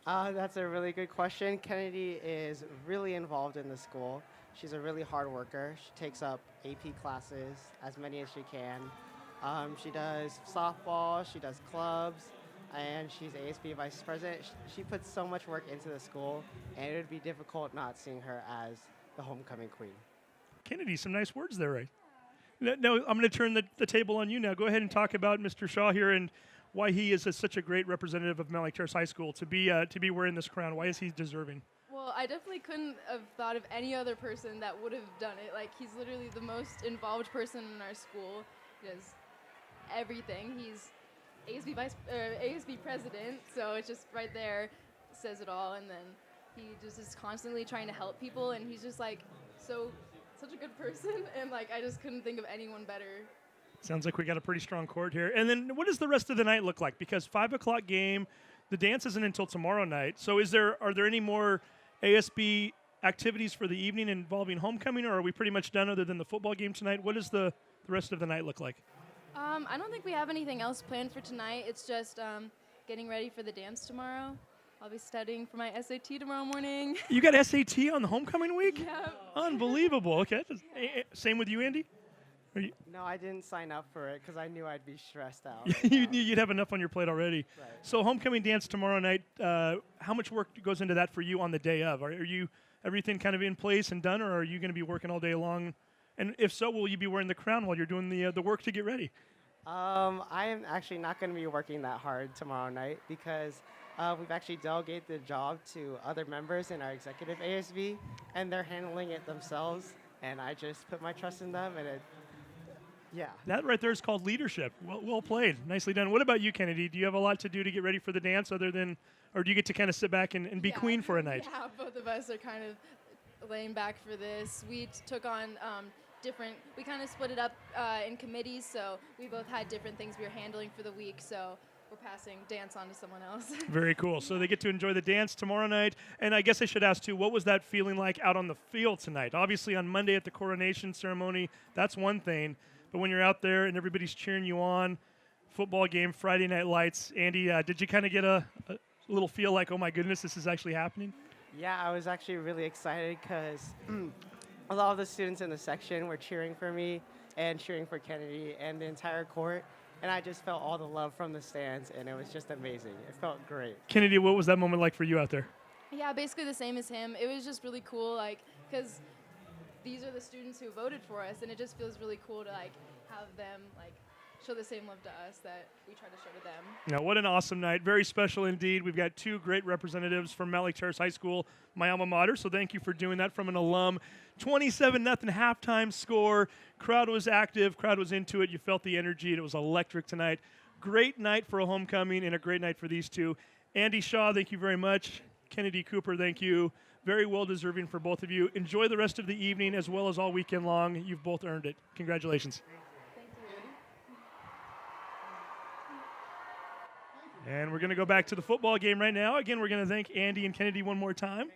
That's a really good question. Kennedy is really involved in the school. She's a really hard worker. She takes up AP classes, as many as she can. She does softball, she does clubs, and she's ASB vice president. She puts so much work into the school, and it would be difficult not seeing her as the homecoming queen. Kennedy, some nice words there, right? No, I'm going to turn the table on you now. Go ahead and talk about Mr. Shaw here and why he is such a great representative of Mountlake Terrace High School to be wearing this crown. Why is he deserving? Well, I definitely couldn't have thought of any other person that would have done it. Like, he's literally the most involved person in our school. He does everything. He's ASB president, so it's just right there, says it all. And then he just is constantly trying to help people, and he's just like such a good person, and like I just couldn't think of anyone better. Sounds like we got a pretty strong court here. And then what does the rest of the night look like? Because 5 o'clock game, the dance isn't until tomorrow night. So are there any more ASB activities for the evening involving homecoming, or are we pretty much done other than the football game tonight? What does the rest of the night look like? I don't think we have anything else planned for tonight. It's just getting ready for the dance tomorrow. I'll be studying for my SAT tomorrow morning. You got SAT on the homecoming week? Yeah. Unbelievable. Okay. Same with you, Andy? No, I didn't sign up for it because I knew I'd be stressed out. You knew you'd have enough on your plate already. Right. So homecoming dance tomorrow night, how much work goes into that for you on the day of? Are you everything kind of in place and done, or are you going to be working all day long? And if so, will you be wearing the crown while you're doing the work to get ready? I am actually not going to be working that hard tomorrow night because we've actually delegated the job to other members in our executive ASB, and they're handling it themselves, and I just put my trust in them, and yeah. That right there is called leadership. Well played. Nicely done. What about you, Kennedy? Do you have a lot to do to get ready for the dance or do you get to kind of sit back and be queen for a night? Yeah, both of us are kind of laying back for this. We took on we kind of split it up in committees, so we both had different things we were handling for the week, so we're passing dance on to someone else. Very cool. So they get to enjoy the dance tomorrow night. And I guess I should ask, too, what was that feeling like out on the field tonight? Obviously, on Monday at the coronation ceremony, that's one thing. But when you're out there and everybody's cheering you on, football game, Friday Night Lights, Andy, did you kind of get a little feel like, oh, my goodness, this is actually happening? Yeah, I was actually really excited because a lot of the students in the section were cheering for me and cheering for Kennedy and the entire court. And I just felt all the love from the stands, and it was just amazing. It felt great. Kennedy, what was that moment like for you out there? Yeah, basically the same as him. It was just really cool, like, because these are the students who voted for us, and it just feels really cool to, like, have them, like, show the same love to us that we try to show to them. Now, what an awesome night. Very special indeed. We've got two great representatives from Mountlake Terrace High School, my alma mater, so thank you for doing that from an alum. 27-0 halftime score. Crowd was active. Crowd was into it. You felt the energy, and it was electric tonight. Great night for a homecoming and a great night for these two. Andy Shaw, thank you very much. Kennedy Cooper, thank you. Very well-deserving for both of you. Enjoy the rest of the evening as well as all weekend long. You've both earned it. Congratulations. And we're going to go back to the football game right now. Again, we're going to thank Andy and Kennedy one more time.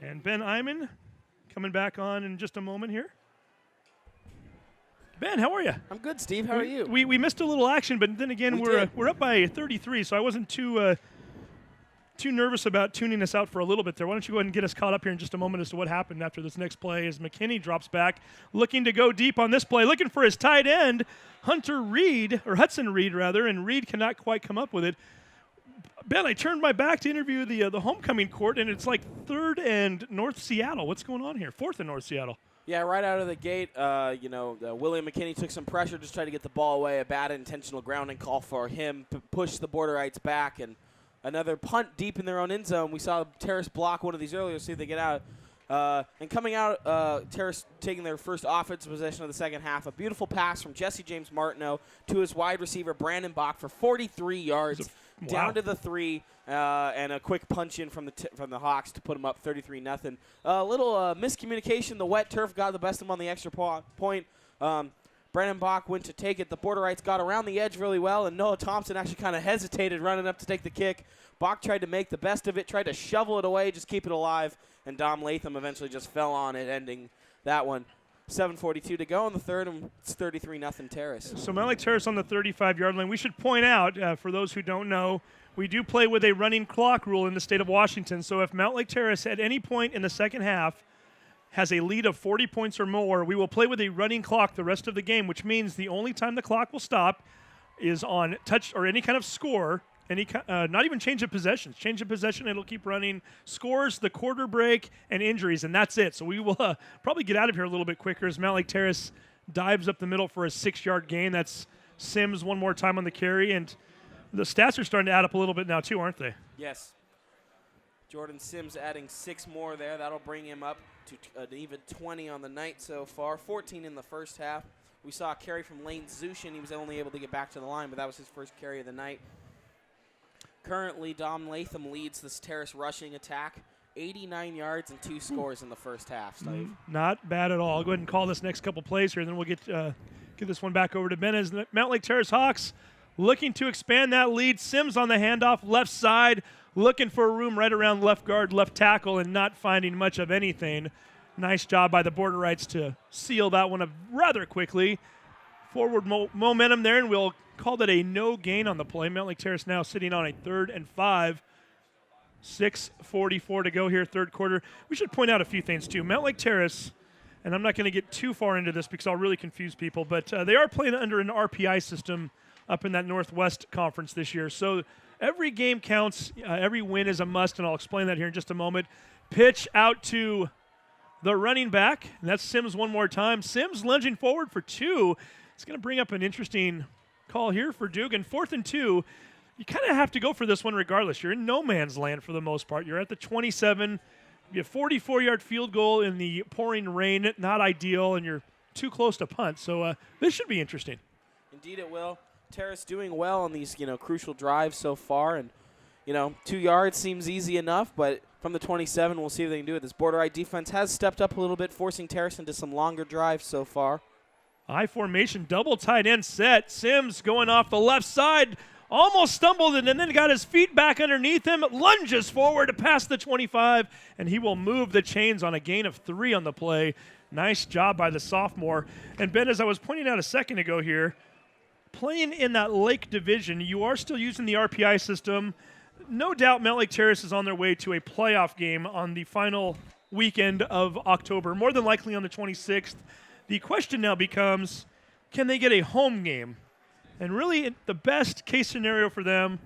And Ben Iman coming back on in just a moment here. Ben, how are you? I'm good, Steve. How are you? We missed a little action, but then again, we're up by 33, so I wasn't too nervous about tuning us out for a little bit there. Why don't you go ahead and get us caught up here in just a moment as to what happened after this next play as McKinney drops back, looking to go deep on this play, looking for his tight end, Hudson Reed, and Reed cannot quite come up with it. Ben, I turned my back to interview the homecoming court, and it's like 3rd and North Seattle. What's going on here? 4th and North Seattle. Yeah, right out of the gate, William McKinney took some pressure, just tried to get the ball away. A bad intentional grounding call for him, pushed the Borderites back, and another punt deep in their own end zone. We saw Terrace block one of these earlier, see if they get out. And coming out, Terrace taking their first offensive possession of the second half. A beautiful pass from Jesse James Martineau to his wide receiver, Brandon Bach, for 43 yards. Down to the 3, and a quick punch in from the Hawks to put them up 33-0. A little miscommunication. The wet turf got the best of them on the extra point. Brandon Bach went to take it. The Borderites got around the edge really well, and Noah Thompson actually kind of hesitated running up to take the kick. Bach tried to make the best of it, tried to shovel it away, just keep it alive, and Dom Latham eventually just fell on it, ending that one. 7:42 to go in the third, and it's 33-0 Terrace. So Mountlake Terrace on the 35-yard line. We should point out, for those who don't know, we do play with a running clock rule in the state of Washington. So if Mountlake Terrace at any point in the second half has a lead of 40 points or more, we will play with a running clock the rest of the game, which means the only time the clock will stop is on touch or any kind of score. Not even change of possessions. Change of possession, it'll keep running. Scores, the quarter break, and injuries, and that's it. So we will probably get out of here a little bit quicker as Mountlake Terrace dives up the middle for a 6-yard gain. That's Sims one more time on the carry, and the stats are starting to add up a little bit now too, aren't they? Yes. Jordan Sims adding 6 more there. That'll bring him up to an even 20 on the night so far. 14 in the first half. We saw a carry from Lane Zushin. He was only able to get back to the line, but that was his first carry of the night. Currently, Dom Latham leads this Terrace rushing attack. 89 yards and 2 scores in the first half, Steve. Not bad at all. I'll go ahead and call this next couple plays here, and then we'll get this one back over to Ben. As the Mountlake Terrace Hawks looking to expand that lead. Sims on the handoff, left side, looking for a room right around left guard, left tackle, and not finding much of anything. Nice job by the Borderites to seal that one up rather quickly. Forward momentum there, and we'll call that a no gain on the play. Mountlake Terrace now sitting on a 3rd and 5. 6:44 to go here, third quarter. We should point out a few things, too. Mountlake Terrace, and I'm not going to get too far into this because I'll really confuse people, but they are playing under an RPI system up in that Northwest Conference this year. So every game counts. Every win is a must, and I'll explain that here in just a moment. Pitch out to the running back, and that's Sims one more time. Sims lunging forward for 2. It's going to bring up an interesting call here for Dugan. 4th and 2. You kind of have to go for this one regardless. You're in no man's land for the most part. You're at the 27. You have 44-yard field goal in the pouring rain. Not ideal, and you're too close to punt. So this should be interesting. Indeed it will. Terrace doing well on these, crucial drives so far. And, 2 yards seems easy enough, but from the 27, we'll see if they can do it. This Borderite defense has stepped up a little bit, forcing Terrace into some longer drives so far. I formation, double tight end set. Sims going off the left side. Almost stumbled and then got his feet back underneath him, lunges forward to pass the 25, and he will move the chains on a gain of 3 on the play. Nice job by the sophomore. And Ben, as I was pointing out a second ago here, playing in that Lake Division, you are still using the RPI system. No doubt Mountlake Terrace is on their way to a playoff game on the final weekend of October, more than likely on the 26th. The question now becomes, can they get a home game? And really, the best case scenario for them,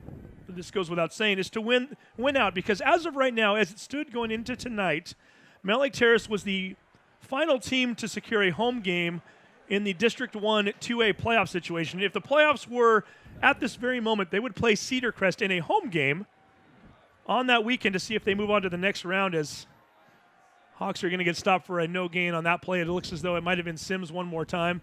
this goes without saying, is to win out. Because as of right now, as it stood going into tonight, Mountlake Terrace was the final team to secure a home game in the District 1 2A playoff situation. If the playoffs were at this very moment, they would play Cedar Crest in a home game on that weekend to see if they move on to the next round, as Hawks are going to get stopped for a no gain on that play. It looks as though it might have been Sims one more time.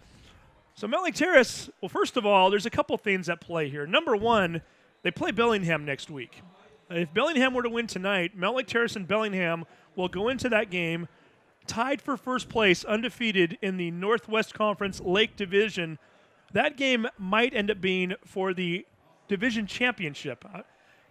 So Mountlake Terrace, well, first of all, there's a couple things at play here. Number one, they play Bellingham next week. If Bellingham were to win tonight, Mountlake Terrace and Bellingham will go into that game tied for first place, undefeated in the Northwest Conference Lake Division. That game might end up being for the division championship.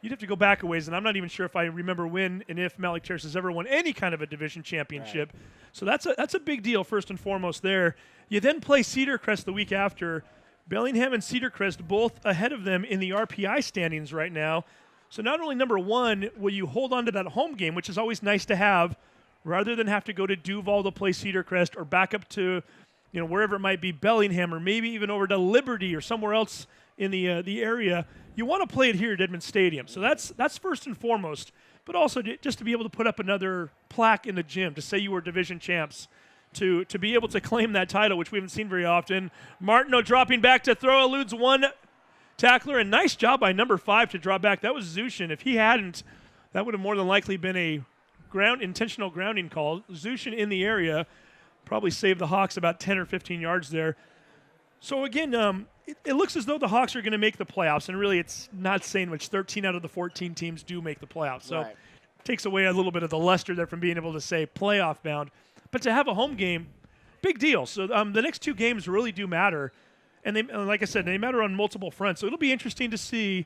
You'd have to go back a ways, and I'm not even sure if I remember when and if Mountlake Terrace has ever won any kind of a division championship. Right. So that's a big deal, first and foremost there. You then play Cedar Crest the week after. Bellingham and Cedar Crest both ahead of them in the RPI standings right now. So not only, number one, will you hold on to that home game, which is always nice to have, rather than have to go to Duval to play Cedar Crest or back up to wherever it might be, Bellingham, or maybe even over to Liberty or somewhere else in the area. You want to play it here at Edmund Stadium. So that's first and foremost. But also just to be able to put up another plaque in the gym to say you were division champs, to be able to claim that title, which we haven't seen very often. Martineau dropping back to throw, eludes one tackler, and nice job by number 5 to draw back. That was Zushin. If he hadn't, that would have more than likely been a intentional grounding call. Zushin in the area probably saved the Hawks about 10 or 15 yards there. So again, it looks as though the Hawks are going to make the playoffs, and really it's not saying much. 13 out of the 14 teams do make the playoffs. So it takes away a little bit of the luster there from being able to say playoff bound. But to have a home game, big deal. So the next 2 games really do matter. And like I said, they matter on multiple fronts. So it'll be interesting to see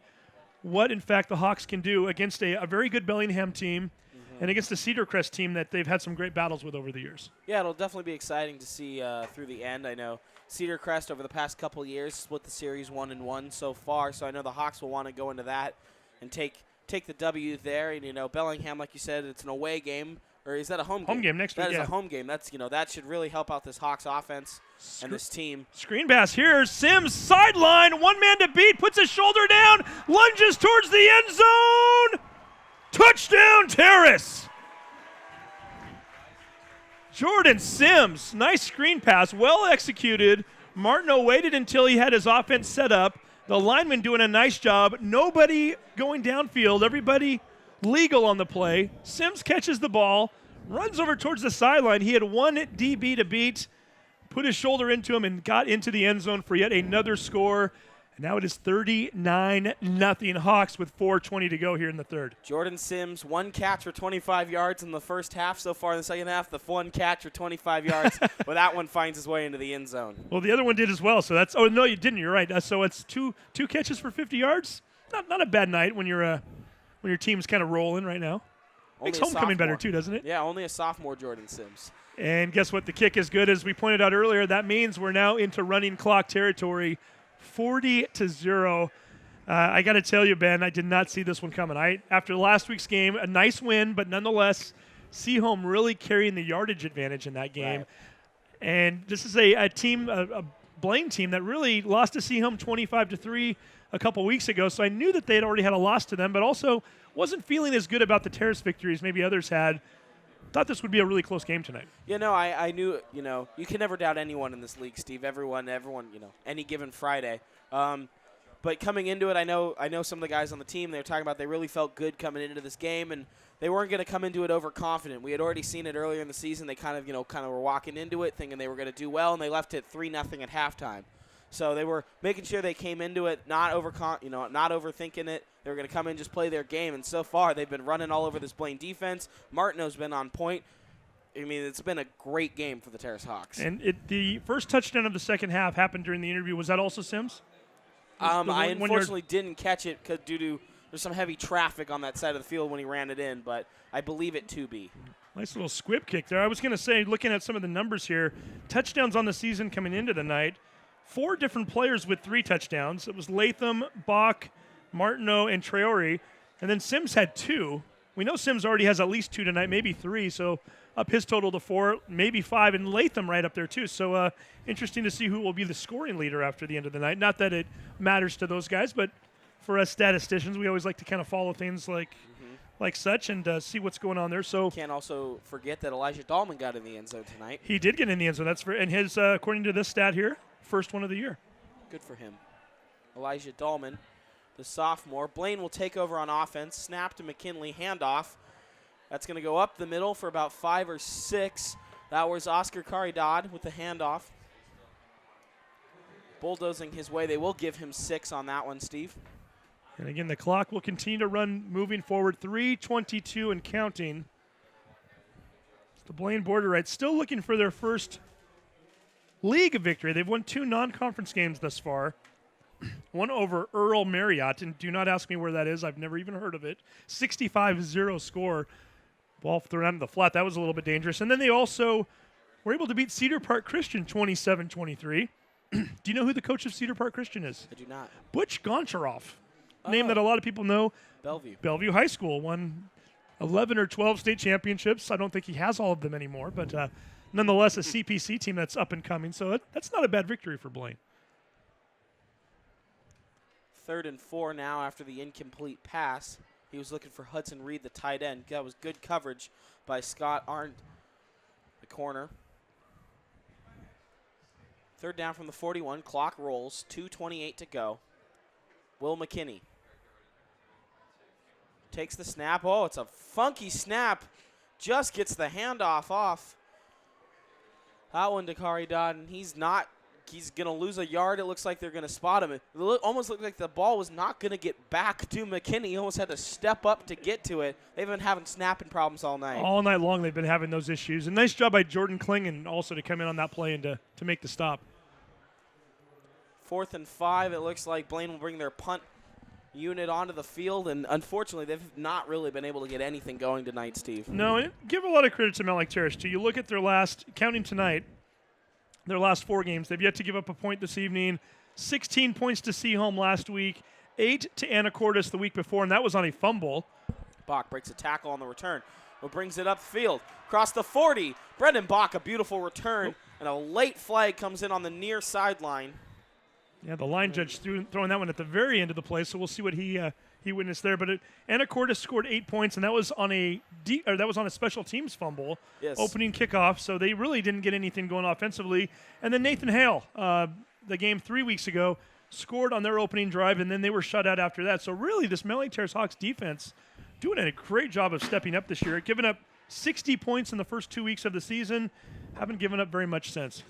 what, in fact, the Hawks can do against a very good Bellingham team and against the Cedar Crest team that they've had some great battles with over the years. Yeah, it'll definitely be exciting to see through the end. I know Cedar Crest over the past couple of years split the series 1-1 so far, so I know the Hawks will want to go into that and take the W there. And, Bellingham, like you said, it's an away game. Or is that a home game? Home game next week, That is a home game. That's that should really help out this Hawks offense and this team. Screen pass here. Sims sideline. One man to beat. Puts his shoulder down. Lunges towards the end zone. Touchdown, Terrace. Jordan Sims. Nice screen pass. Well executed. Martineau waited until he had his offense set up. The lineman doing a nice job. Nobody going downfield. Everybody legal on the play. Sims catches the ball, runs over towards the sideline. He had one DB to beat, put his shoulder into him, and got into the end zone for yet another score. And now it is 39-0 Hawks with 4:20 to go here in the third. Jordan Sims, 1 catch for 25 yards in the first half. So far in the second half, the 1 catch for 25 yards. Well, that one finds his way into the end zone. Well, the other one did as well. So that's – oh, no, you didn't. You're right. So it's two catches for 50 yards. Not a bad night when your team's kind of rolling right now. Makes homecoming better too, doesn't it? Yeah, only a sophomore, Jordan Sims. And guess what? The kick is good. As we pointed out earlier, that means we're now into running clock territory, 40-0. I got to tell you, Ben, I did not see this one coming. After last week's game, a nice win, but nonetheless, Seaholm really carrying the yardage advantage in that game. Right. And this is a team, a Blaine team that really lost to Seaholm 25-3 a couple weeks ago. So I knew that they had already had a loss to them, but also wasn't feeling as good about the Terrace victories maybe others had. Thought this would be a really close game tonight. I knew, you can never doubt anyone in this league, Steve. Everyone, any given Friday. But coming into it, I know some of the guys on the team, they were talking about they really felt good coming into this game, and they weren't going to come into it overconfident. We had already seen it earlier in the season. They kind of were walking into it thinking they were going to do well, and they left it 3-0 at halftime. So they were making sure they came into it not overthinking it. They were going to come in, just play their game, and so far they've been running all over this Blaine defense. Martineau's been on point. I mean, it's been a great game for the Terrace Hawks. And the first touchdown of the second half happened during the interview. Was that also Sims? I unfortunately didn't catch it due to there's some heavy traffic on that side of the field when he ran it in, but I believe it to be. Nice little squib kick there. I was going to say, looking at some of the numbers here, touchdowns on the season coming into the night, 4 different players with 3 touchdowns. It was Latham, Bach, Martineau, and Traore. And then Sims had 2. We know Sims already has at least 2 tonight, maybe 3. So up his total to 4, maybe 5, and Latham right up there too. So interesting to see who will be the scoring leader after the end of the night. Not that it matters to those guys, but for us statisticians, we always like to kind of follow things like such and see what's going on there. So can't also forget that Elijah Dahlman got in the end zone tonight. He did get in the end zone. And his according to this stat here, first one of the year. Good for him. Elijah Dahlman, the sophomore. Blaine will take over on offense. Snap to McKinley, handoff. That's going to go up the middle for about 5 or 6. That was Oscar Caridad with the handoff. Bulldozing his way. They will give him 6 on that one, Steve. And again, the clock will continue to run moving forward. 3:22 and counting. The Blaine Border Rights still looking for their first league victory. They've won 2 non-conference games thus far. one over Earl Marriott, and do not ask me where that is. I've never even heard of it. 65-0 score. Ball thrown out in the flat. That was a little bit dangerous. And then they also were able to beat Cedar Park Christian 27-23. Do you know who the coach of Cedar Park Christian is? I do not. Butch Goncharoff. Name that a lot of people know. Bellevue High School won 11 or 12 state championships. I don't think he has all of them anymore, but nonetheless a CPC team that's up and coming. So that's not a bad victory for Blaine. 3rd and 4 now after the incomplete pass. He was looking for Hudson Reed, the tight end. That was good coverage by Scott Arndt, the corner. 3rd down from the 41. Clock rolls. 2:28 to go. Will McKinney takes the snap. Oh, it's a funky snap. Just gets the handoff off. That one, Dakari Dodden. He's going to lose a yard. It looks like they're going to spot him. It almost looked like the ball was not going to get back to McKinney. He almost had to step up to get to it. They've been having snapping problems all night. All night long they've been having those issues. And nice job by Jordan Klingon also to come in on that play and to make the stop. 4th and 5. It looks like Blaine will bring their punt unit onto the field, and unfortunately they've not really been able to get anything going tonight, Steve. No, and give a lot of credit to Mountlake Terrace, too. You look at their last, counting tonight, their last 4 games. They've yet to give up a point this evening. 16 points to Seaholm last week, 8 to Anacortes the week before, and that was on a fumble. Bach breaks a tackle on the return. Brings it upfield. Across the 40. Brendan Bach, a beautiful return, and a late flag comes in on the near sideline. Yeah, the line judge throwing that one at the very end of the play, so we'll see what he witnessed there. But Anacortes scored 8 points, and that was on a special teams fumble, opening kickoff. So they really didn't get anything going offensively. And then Nathan Hale, the game 3 weeks ago, scored on their opening drive, and then they were shut out after that. So really, this Mountlake Terrace Hawks defense doing a great job of stepping up this year, giving up 60 points in the first 2 weeks of the season. Haven't given up very much since.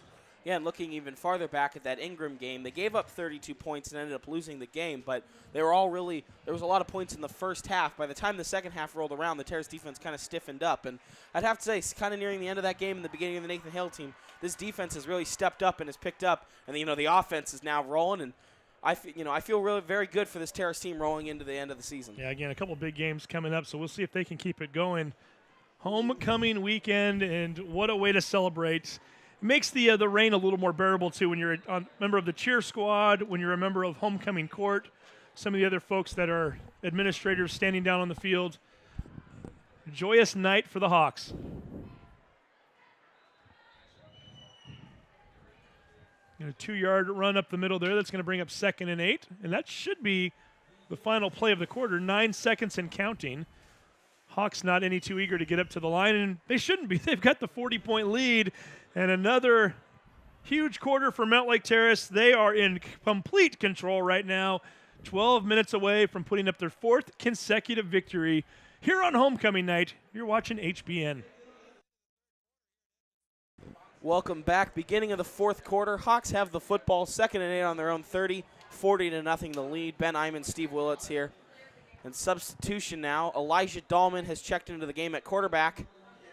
Yeah, and looking even farther back at that Ingram game, they gave up 32 points and ended up losing the game, but they were all really – there was a lot of points in the first half. By the time the second half rolled around, the Terrace defense kind of stiffened up. And I'd have to say, kind of nearing the end of that game and the beginning of the Nathan Hale team, this defense has really stepped up and has picked up. And, the offense is now rolling. And, I feel really very good for this Terrace team rolling into the end of the season. Yeah, again, a couple big games coming up, so we'll see if they can keep it going. Homecoming weekend, and what a way to celebrate. It makes the rain a little more bearable, too, when you're a member of the cheer squad, when you're a member of homecoming court, some of the other folks that are administrators standing down on the field. Joyous night for the Hawks. A 2-yard run up the middle there. That's going to bring up 2nd and 8, and that should be the final play of the quarter. 9 seconds and counting. Hawks not any too eager to get up to the line, and they shouldn't be. They've got the 40-point lead, and another huge quarter for Mountlake Terrace. They are in complete control right now, 12 minutes away from putting up their 4th consecutive victory. Here on homecoming night, you're watching HBN. Welcome back. Beginning of the 4th quarter. Hawks have the football, 2nd and 8 on their own 30, 40-0 the lead. Ben Iman, Steve Willits here. And substitution now. Elijah Dahlman has checked into the game at quarterback.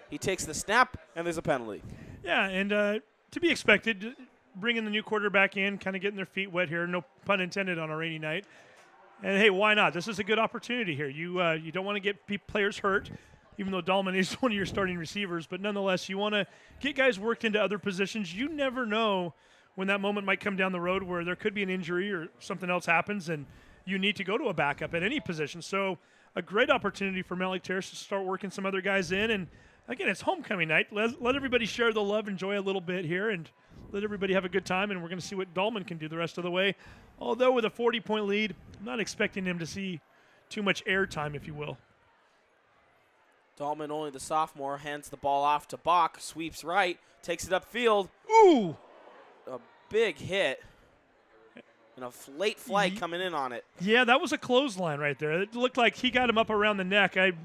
He takes the snap, and there's a penalty. Yeah, and to be expected, bringing the new quarterback in, kind of getting their feet wet here, no pun intended on a rainy night. And, hey, why not? This is a good opportunity here. You don't want to get players hurt, even though Dahlman is one of your starting receivers. But nonetheless, you want to get guys worked into other positions. You never know when that moment might come down the road where there could be an injury or something else happens, and you need to go to a backup at any position. So a great opportunity for Mountlake Terrace to start working some other guys in. And, again, it's homecoming night. Let everybody share the love, enjoy a little bit here, and let everybody have a good time. And we're going to see what Dahlman can do the rest of the way. Although with a 40-point lead, I'm not expecting him to see too much air time, if you will. Dahlman, only the sophomore, hands the ball off to Bach, sweeps right, takes it upfield. Ooh! A big hit. And a late flag coming in on it. Yeah, that was a clothesline right there. It looked like he got him up around the neck. I'm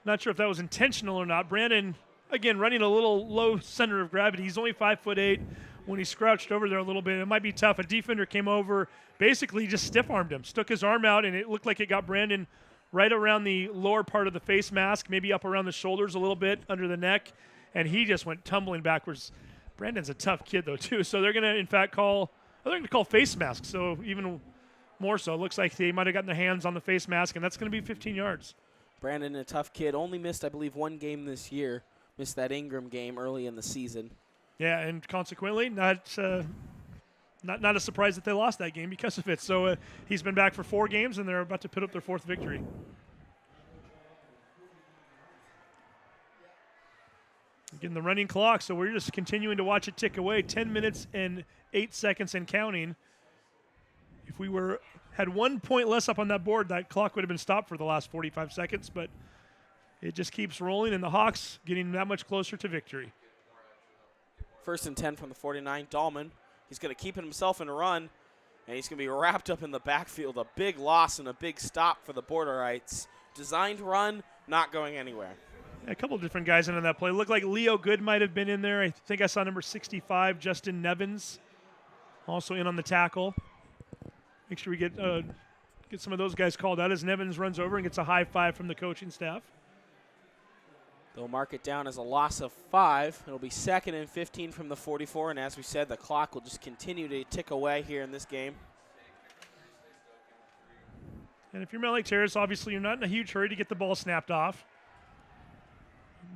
not sure if that was intentional or not. Brandon, again, running a little low center of gravity. He's only 5'8". When he scrouched over there a little bit, it might be tough. A defender came over, basically just stiff-armed him, stuck his arm out, and it looked like it got Brandon right around the lower part of the face mask, maybe up around the shoulders a little bit, under the neck, and he just went tumbling backwards. Brandon's a tough kid, though, too. So they're going to, in fact, call they're going to call face mask, so even more so. It looks like they might have gotten their hands on the face mask, and that's going to be 15 yards. Brandon, a tough kid, only missed, I believe, one game this year. Missed that Ingram game early in the season. Yeah, and consequently, not a surprise that they lost that game because of it. So he's been back for 4 games, and they're about to put up their 4th victory. Again, the running clock, so we're just continuing to watch it tick away. 10 minutes and 8 seconds and counting. If we had 1 point less up on that board, that clock would have been stopped for the last 45 seconds, but it just keeps rolling, and the Hawks getting that much closer to victory. 1st and 10 from the 49. Dahlman, he's going to keep himself in a run, and he's going to be wrapped up in the backfield. A big loss and a big stop for the Borderites. Designed run, not going anywhere. A couple different guys in on that play. Looked like Leo Good might have been in there. I think I saw number 65, Justin Nevins, also in on the tackle. Make sure we get some of those guys called out as Nevins runs over and gets a high 5 from the coaching staff. They'll mark it down as a loss of 5. It'll be 2nd and 15 from the 44, and as we said, the clock will just continue to tick away here in this game. And if you're Mountlake Terrace, obviously you're not in a huge hurry to get the ball snapped off.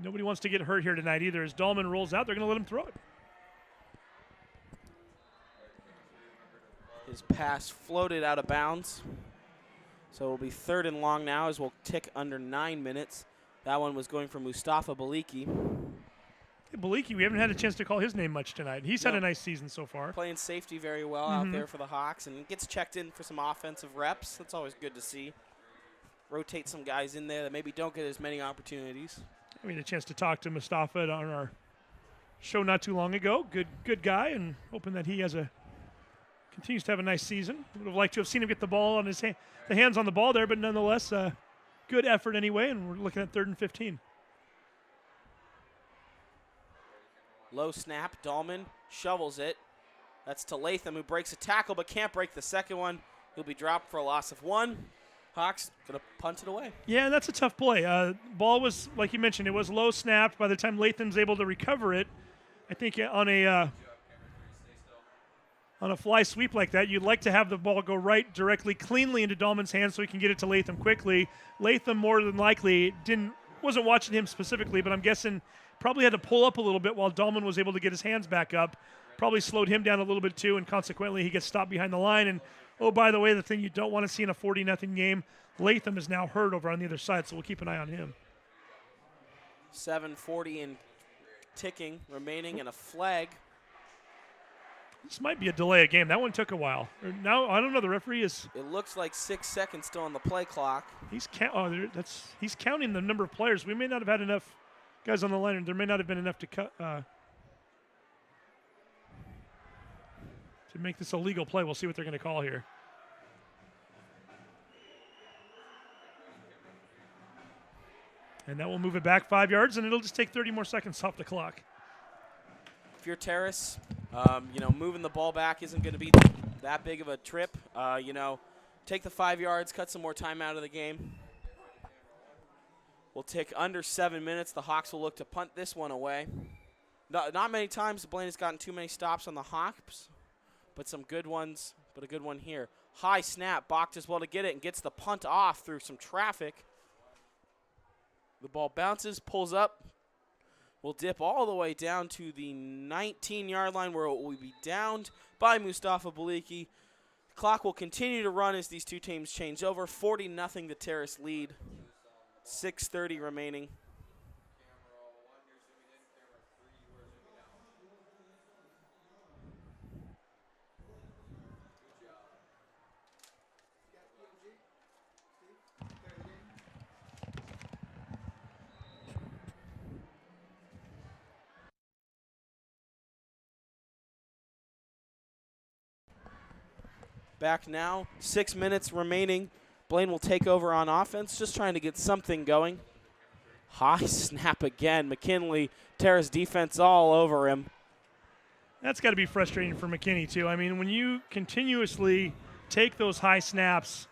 Nobody wants to get hurt here tonight either. As Dahlman rolls out, they're going to let him throw it. His pass floated out of bounds. So it'll be 3rd and long now as we'll tick under 9 minutes. That one was going for Mustafa Baliki. Hey, Baliki, we haven't had a chance to call his name much tonight. He's had a nice season so far. Playing safety very well out there for the Hawks and gets checked in for some offensive reps. That's always good to see. Rotate some guys in there that maybe don't get as many opportunities. We had a chance to talk to Mustafa on our show not too long ago. Good guy, and hoping that he continues to have a nice season. Would have liked to have seen him get the ball on the hands on the ball there, but nonetheless, good effort anyway. And we're looking at 3rd and 15. Low snap, Dahlman shovels it. That's to Latham, who breaks a tackle but can't break the second one. He'll be dropped for a loss of 1. Hawks going to punt it away. Yeah, that's a tough play. Ball was, like you mentioned, it was low snapped. By the time Latham's able to recover it, I think on a fly sweep like that, you'd like to have the ball go right directly, cleanly into Dahlman's hands so he can get it to Latham quickly. Latham more than likely wasn't watching him specifically, but I'm guessing probably had to pull up a little bit while Dahlman was able to get his hands back up. Probably slowed him down a little bit too, and consequently he gets stopped behind the line. And oh, by the way, the thing you don't want to see in a 40-0 game, Latham is now hurt over on the other side, so we'll keep an eye on him. 7:40 and ticking remaining, and a flag. This might be a delay of game. That one took a while. Now I don't know. The referee is. It looks like 6 seconds still on the play clock. He's counting the number of players. We may not have had enough guys on the line, and there may not have been enough to cut to make this a legal play. We'll see what they're going to call here. And that will move it back 5 yards, and it'll just take 30 more seconds off the clock. If you're Terrace, moving the ball back isn't going to be that big of a trip. Take the 5 yards, cut some more time out of the game. We'll take under 7 minutes. The Hawks will look to punt this one away. Not many times Blaine has gotten too many stops on the Hawks, but some good ones, but a good one here. High snap, Bach does well to get it and gets the punt off through some traffic. The ball bounces, pulls up. We'll dip all the way down to the 19-yard line where it will be downed by Mustafa Baliki. Clock will continue to run as these two teams change over. 40-0 the Terrace lead. 6:30 remaining. Back now, 6 minutes remaining. Blaine will take over on offense, just trying to get something going. High snap again. McKinley, Terrace defense all over him. That's got to be frustrating for McKinney, too. I mean, when you continuously take those high snaps,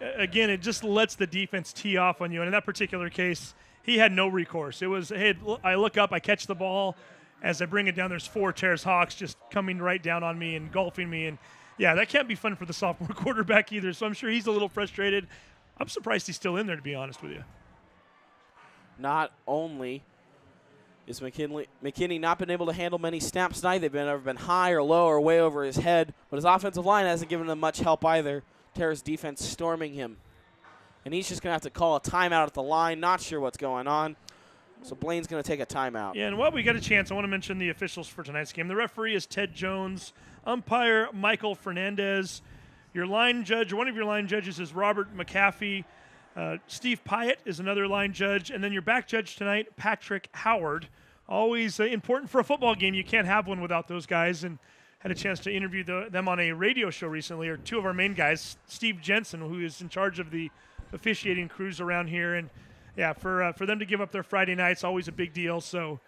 again, it just lets the defense tee off on you. And in that particular case, he had no recourse. It was, hey, I look up, I catch the ball, as I bring it down, there's 4 Terrace Hawks just coming right down on me and engulfing me. And, yeah, that can't be fun for the sophomore quarterback either, so I'm sure he's a little frustrated. I'm surprised he's still in there, to be honest with you. Not only is McKinney not been able to handle many snaps tonight, they've ever been high or low or way over his head, but his offensive line hasn't given him much help either. Terrace defense storming him. And he's just going to have to call a timeout at the line, not sure what's going on. So Blaine's going to take a timeout. Yeah, and while we got a chance, I want to mention the officials for tonight's game. The referee is Ted Jones. Umpire Michael Fernandez. Your line judge, or one of your line judges, is Robert McAfee. Steve Pyatt is another line judge. And then your back judge tonight, Patrick Howard. Always important for a football game. You can't have one without those guys. And had a chance to interview them on a radio show recently, or 2 of our main guys, Steve Jensen, who is in charge of the officiating crews around here. And, yeah, for them to give up their Friday nights, always a big deal. So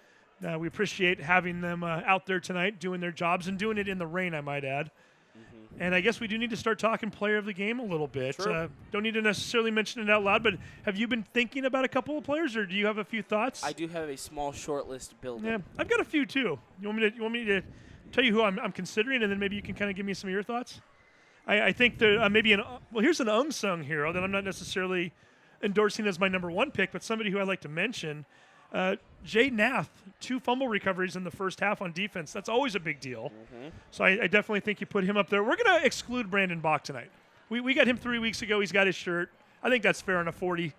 we appreciate having them out there tonight doing their jobs and doing it in the rain, I might add. And I guess we do need to start talking player of the game a little bit. Don't need to necessarily mention it out loud, but have you been thinking about a couple of players, or do you have a few thoughts? I do have a small short list building. Yeah, I've got a few too. You want me to tell you who I'm considering, and then maybe you can kind of give me some of your thoughts? I think there maybe here's an unsung hero that I'm not necessarily endorsing as my number 1 pick, but somebody who I'd like to mention. Jay Nath, 2 fumble recoveries in the first half on defense. That's always a big deal. So I definitely think you put him up there. We're going to exclude Brandon Bach tonight. We got him 3 weeks ago. He's got his shirt. I think that's fair in a 40-0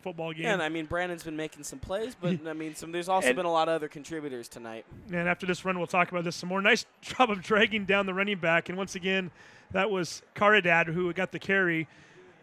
football game. Yeah, and I mean, Brandon's been making some plays, but I mean, there's also been a lot of other contributors tonight. And after this run, we'll talk about this some more. Nice job of dragging down the running back. And once again, that was Caridad who got the carry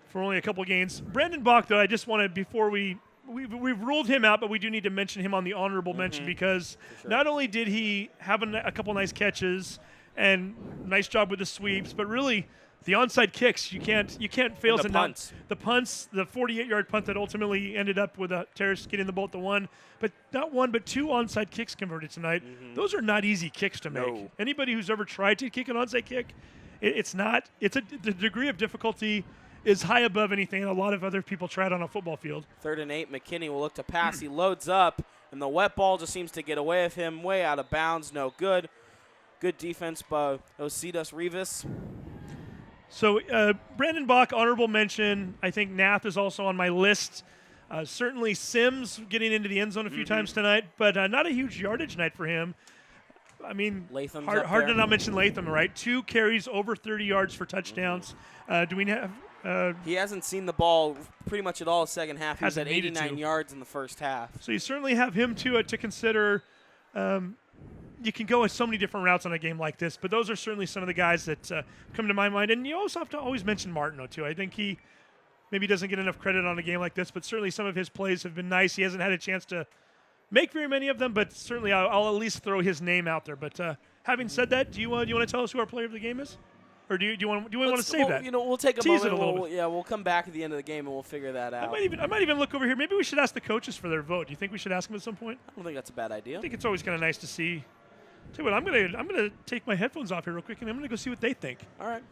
for only a couple gains. Brandon Bach, though, I just want to, before we've ruled him out, but we do need to mention him on the honorable mention, because not only did he have a couple nice catches and nice job with the sweeps, but really the onside kicks, you can't fail to not. The punts, the 48-yard punt that ultimately ended up with Terrace getting the ball at the 1, but not 1 but 2 onside kicks converted tonight. Those are not easy kicks to make. Anybody who's ever tried to kick an onside kick, the degree of difficulty is high above anything a lot of other people tried on a football field. 3rd and 8, McKinney will look to pass. He loads up, and the wet ball just seems to get away with him, way out of bounds, no good. Good defense by Osidas Rivas. So Brandon Bach, honorable mention. I think Nath is also on my list. Certainly Sims getting into the end zone a few times tonight, but not a huge yardage night for him. I mean, hard to not mention Latham, right? 2 carries over 30 yards for touchdowns. Do we have... he hasn't seen the ball pretty much at all second half. He was at 89 yards in the first half. So you certainly have him to consider. You can go with so many different routes on a game like this, but those are certainly some of the guys that come to my mind. And you also have to always mention Martineau, too. I think he maybe doesn't get enough credit on a game like this, but certainly some of his plays have been nice. He hasn't had a chance to make very many of them, but certainly I'll at least throw his name out there. But having said that, do you want to tell us who our player of the game is? Or do we want to save that? We'll take a Tease moment. it a little bit. We'll come back at the end of the game and we'll figure that out. I might even look over here. Maybe we should ask the coaches for their vote. Do you think we should ask them at some point? I don't think that's a bad idea. I think it's always kind of nice to see. Tell you what, I'm gonna take my headphones off here real quick, and I'm gonna go see what they think. All right.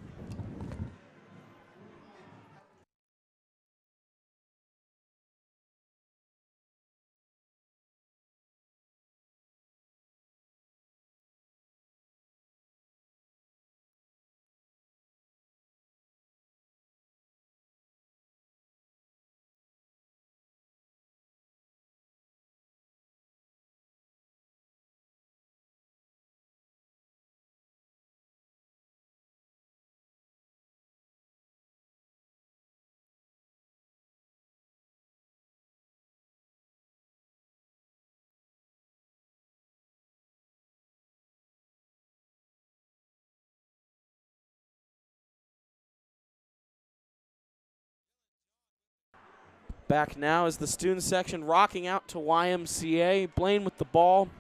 Back now is the student section rocking out to YMCA. Blaine with the ball.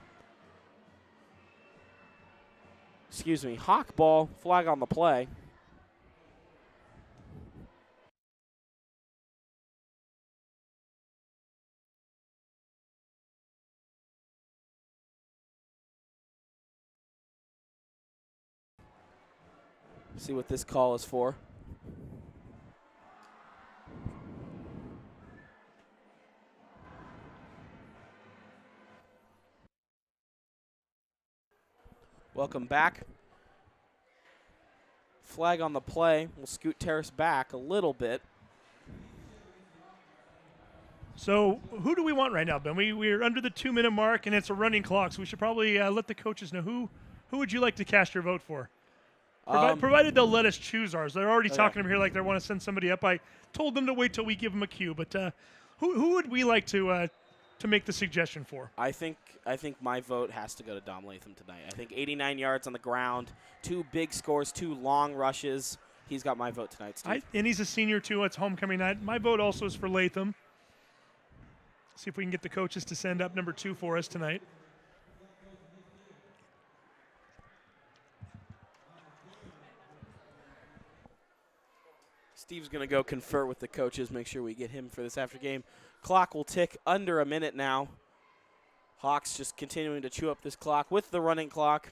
Excuse me, Hawk ball, flag on the play. See what this call is for. Welcome back. Flag on the play. We'll scoot Terrace back a little bit. So who do we want right now, Ben? We're under the 2-minute mark, and it's a running clock, so we should probably let the coaches know who would you like to cast your vote for? Provided they'll let us choose ours. They're already talking to me here like they want to send somebody up. I told them to wait till we give them a cue, but who would we like to make the suggestion for? I think my vote has to go to Dom Latham tonight. I think 89 yards on the ground, 2 big scores, 2 long rushes. He's got my vote tonight, Steve. And he's a senior, too. It's homecoming night. My vote also is for Latham. See if we can get the coaches to send up number 2 for us tonight. Steve's going to go confer with the coaches, make sure we get him for this after game. Clock will tick under a minute now. Hawks just continuing to chew up this clock with the running clock.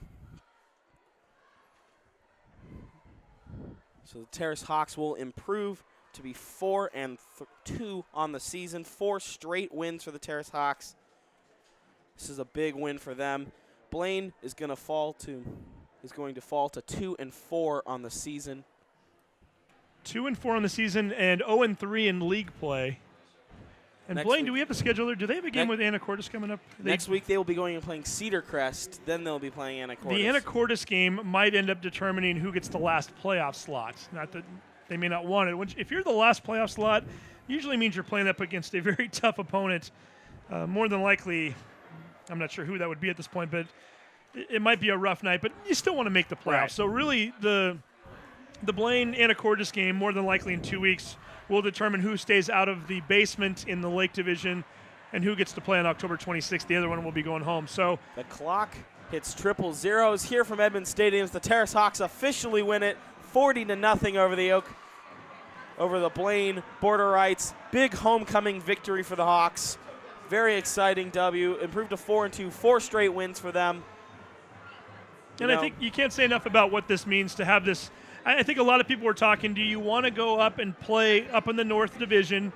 So the Terrace Hawks will improve to be 4-2 on the season. 4 straight wins for the Terrace Hawks. This is a big win for them. Blaine is going to fall to 2-4 on the season. 2-4 on the season and 0-3 in league play. And Next Blaine, week, do we have a schedule there? Do they have a game with Anacortes coming up? Next week they will be going and playing Cedar Crest. Then they'll be playing Anacortes. The Anacortes game might end up determining who gets the last playoff slot. Not that they may not want it. If you're the last playoff slot, usually means you're playing up against a very tough opponent. More than likely, I'm not sure who that would be at this point, but it might be a rough night. But you still want to make the playoffs. Right. So really, the Blaine Anacortes game, more than likely in 2 weeks, will determine who stays out of the basement in the Lake Division and who gets to play on October 26th. The other one will be going home. So the clock hits triple zeros here from Edmond Stadium. The Terrace Hawks officially win it 40-0 over the Blaine Borderites. Big homecoming victory for the Hawks. Very exciting W. Improved to 4-2, 4 straight wins for them. I think you can't say enough about what this means to have this. I think a lot of people were talking, do you want to go up and play up in the North Division?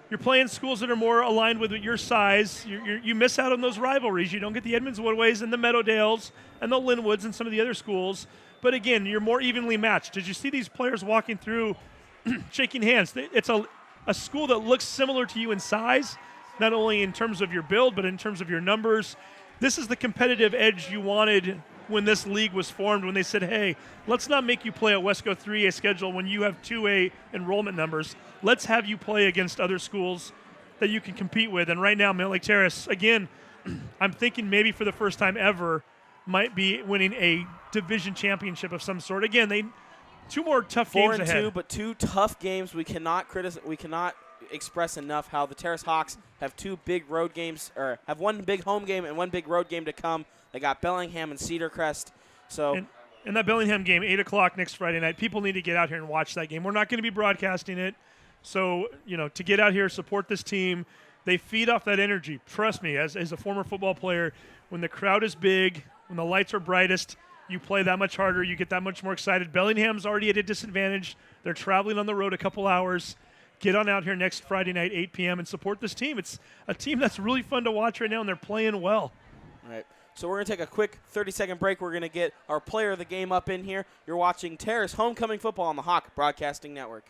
You're playing schools that are more aligned with your size. You miss out on those rivalries. You don't get the Edmonds Woodways and the Meadowdales and the Linwoods and some of the other schools. But again, you're more evenly matched. Did you see these players walking through, shaking hands? It's a school that looks similar to you in size, not only in terms of your build, but in terms of your numbers. This is the competitive edge you wanted when this league was formed, when they said, hey, let's not make you play a Wesco 3A schedule when you have 2A enrollment numbers. Let's have you play against other schools that you can compete with. And right now, Mountlake Terrace, again, I'm thinking maybe for the first time ever, might be winning a division championship of some sort. Again, 2 more tough games ahead. 4-2, but 2 tough games. We cannot express enough how the Terrace Hawks have 2 big road games, or have 1 big home game and 1 big road game to come. They got Bellingham and Cedar Crest. So, and that Bellingham game, 8 o'clock next Friday night. People need to get out here and watch that game. We're not going to be broadcasting it. So, to get out here, support this team. They feed off that energy. Trust me, as a former football player, when the crowd is big, when the lights are brightest, you play that much harder. You get that much more excited. Bellingham's already at a disadvantage. They're traveling on the road a couple hours. Get on out here next Friday night, 8 p.m., and support this team. It's a team that's really fun to watch right now, and they're playing well. All right. So we're going to take a quick 30-second break. We're going to get our player of the game up in here. You're watching Terrace Homecoming Football on the Hawk Broadcasting Network.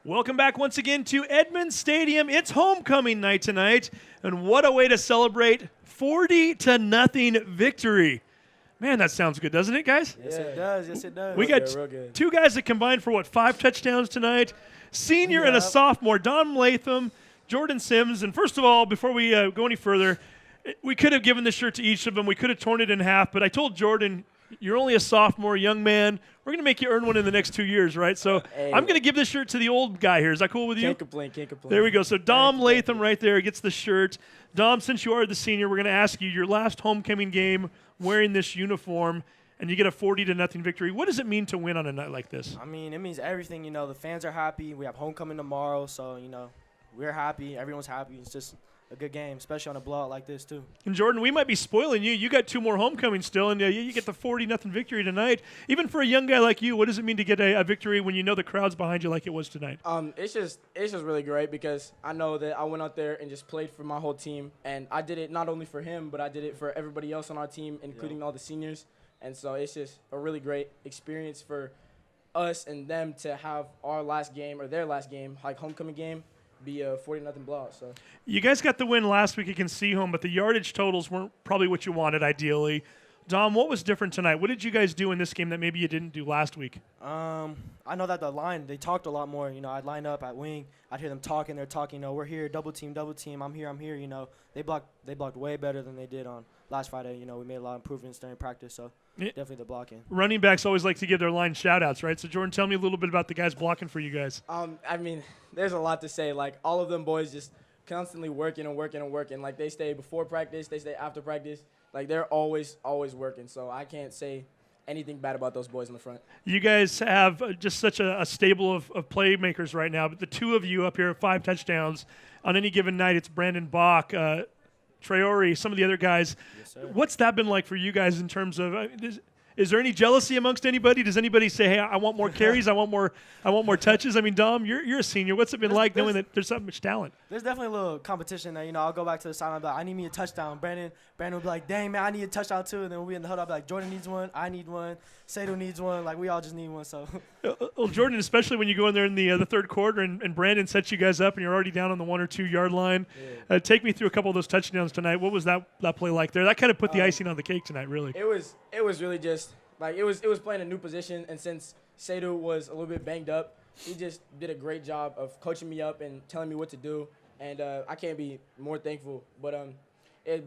Welcome back once again to Edmond Stadium. It's homecoming night tonight, and what a way to celebrate 40-0 victory. Man, that sounds good, doesn't it, guys? Yes, it does. Yes, it does. We got 2 guys that combined for, 5 touchdowns tonight. Senior and a sophomore, Dom Latham, Jordan Sims. And first of all, before we go any further, we could have given the shirt to each of them. We could have torn it in half, but I told Jordan, you're only a sophomore, young man. We're going to make you earn one in the next 2 years, right? So I'm going to give this shirt to the old guy here. Is that cool with you? Can't complain. There we go. So Dom Latham right there gets the shirt. Dom, since you are the senior, we're going to ask you your last homecoming game wearing this uniform, and you get a 40-0 victory. What does it mean to win on a night like this? I mean, it means everything. The fans are happy. We have homecoming tomorrow, so, we're happy. Everyone's happy. It's just a good game, especially on a blowout like this too. And Jordan, we might be spoiling you. You got 2 more homecomings still, and you get the 40-0 victory tonight. Even for a young guy like you, what does it mean to get a victory when you know the crowd's behind you like it was tonight? It's just really great because I know that I went out there and just played for my whole team, and I did it not only for him, but I did it for everybody else on our team, including all the seniors. And so it's just a really great experience for us and them to have our last game or their last game, like homecoming game, be a 40-0 blowout. So you guys got the win last week against Seaholm, but the yardage totals weren't probably what you wanted ideally. Dom, what was different tonight? What did you guys do in this game that maybe you didn't do last week? I know that the line, they talked a lot more. I'd line up at wing. I'd hear them talking. They're talking, we're here, double team. I'm here. They blocked way better than they did on last Friday. We made a lot of improvements during practice, so definitely the blocking. Running backs always like to give their line shout-outs, right? So, Jordan, tell me a little bit about the guys blocking for you guys. There's a lot to say. Like, all of them boys just constantly working. Like, they stay before practice. They stay after practice. Like, they're always working. So I can't say anything bad about those boys in the front. You guys have just such a stable of playmakers right now. But the 2 of you up here have 5 touchdowns. On any given night, it's Brandon Bach, Traore, some of the other guys. Yes, sir. What's that been like for you guys in terms of is there any jealousy amongst anybody? Does anybody say, hey, I want more carries, I want more touches? Dom, you're a senior. What's it been like knowing that there's so much talent? There's definitely a little competition there. I'll go back to the sideline, be like, I need me a touchdown. Brandon will be like, dang, man, I need a touchdown too. And then we'll be in the huddle, I'll be like, Jordan needs one, I need one, Sado needs one. Like, we all just need one. So. Well, Jordan, especially when you go in there in the third quarter and Brandon sets you guys up and you're already down on the 1 or 2 yard line. Yeah. Take me through a couple of those touchdowns tonight. What was that play like there? That kind of put the icing on the cake tonight, really. It was really just – like, it was playing a new position, and since Sado was a little bit banged up, he just did a great job of coaching me up and telling me what to do, and I can't be more thankful. But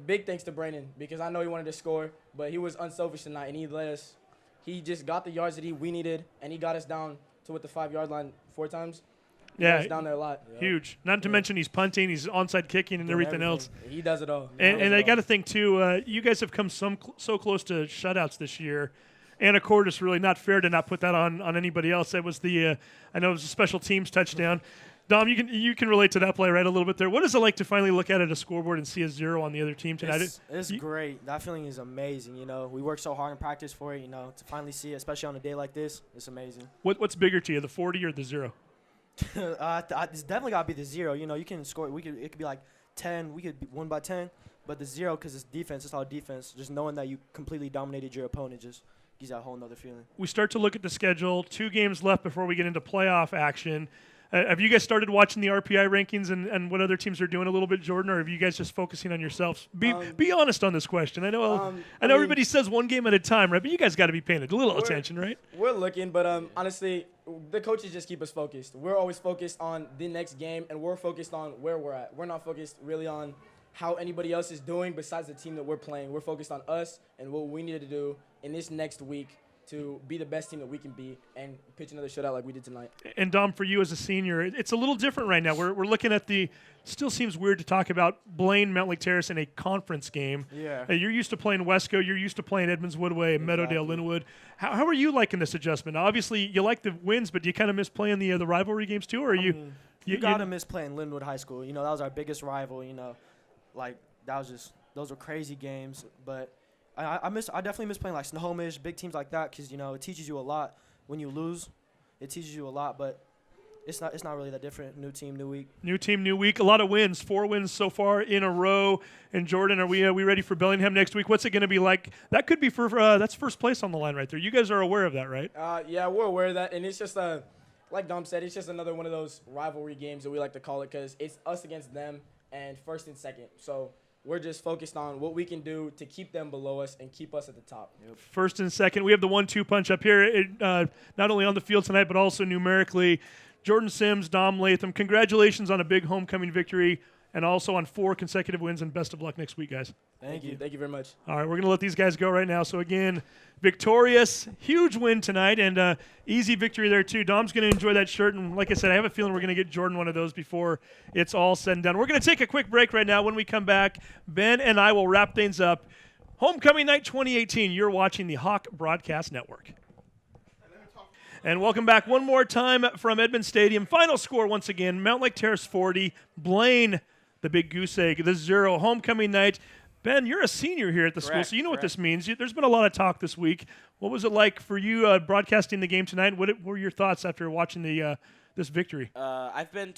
big thanks to Brandon because I know he wanted to score, but he was unselfish tonight, and he just got the yards that we needed, and he got us down to the 5 yard line 4 times. Yeah, down there a lot. Huge. Not to mention he's punting, he's onside kicking, and everything else. He does it all. And I got to think too. You guys have come so close to shutouts this year. Anacortes, really not fair to not put that on anybody else. That was I know it was a special teams touchdown. Dom, you can relate to that play right a little bit there. What is it like to finally look at a scoreboard and see a 0 on the other team tonight? It's great. That feeling is amazing. We worked so hard in practice for it. To finally see it, especially on a day like this, it's amazing. What's bigger to you, the 40 or the 0? It's definitely got to be the 0. You can score. It could be like 10. We could win by 10. But the 0, because it's defense, it's all defense. Just knowing that you completely dominated your opponent just gives that a whole nother feeling. We start to look at the schedule. 2 games left before we get into playoff action. Have you guys started watching the RPI rankings and what other teams are doing a little bit, Jordan, or are you guys just focusing on yourselves? Be honest on this question. I know everybody says one game at a time, right? But you guys got to be paying a little attention, right? We're looking, but honestly, the coaches just keep us focused. We're always focused on the next game, and we're focused on where we're at. We're not focused really on how anybody else is doing besides the team that we're playing. We're focused on us and what we need to do in this next week to be the best team that we can be and pitch another shutout like we did tonight. And, Dom, for you as a senior, it's a little different right now. We're looking at still seems weird to talk about Blaine, Mountlake Terrace in a conference game. Yeah. You're used to playing Wesco. You're used to playing Edmonds Woodway, Meadowdale, Linwood. How are you liking this adjustment? Obviously, you like the wins, but do you kind of miss playing the rivalry games too? Or you got to miss playing Linwood High School. That was our biggest rival, Like, those were crazy games, but I definitely miss playing like Snohomish, big teams like that, because it teaches you a lot. When you lose, it teaches you a lot, but it's not really that different. New team, new week. New team, new week. A lot of wins, 4 wins so far in a row. And Jordan, are we ready for Bellingham next week? What's it going to be like? That could be that's first place on the line right there. You guys are aware of that, right? Yeah, we're aware of that, and it's just like Dom said, it's just another one of those rivalry games that we like to call it, because it's us against them and first and second. So we're just focused on what we can do to keep them below us and keep us at the top. Yep. First and second. We have the 1-2 punch up here, not only on the field tonight, but also numerically. Jordan Sims, Dom Latham, congratulations on a big homecoming victory and also on 4 consecutive wins, and best of luck next week, guys. Thank you. Thank you very much. All right, we're going to let these guys go right now. So, again, victorious, huge win tonight, and easy victory there, too. Dom's going to enjoy that shirt, and like I said, I have a feeling we're going to get Jordan one of those before it's all said and done. We're going to take a quick break right now. When we come back, Ben and I will wrap things up. Homecoming Night 2018, you're watching the Hawk Broadcast Network. And welcome back one more time from Edmonds Stadium. Final score once again, Mountlake Terrace 40, Blaine the big goose egg, the 0 homecoming night. Ben, you're a senior here at the school, so you know what this means. There's been a lot of talk this week. What was it like for you broadcasting the game tonight? What were your thoughts after watching this victory? I've been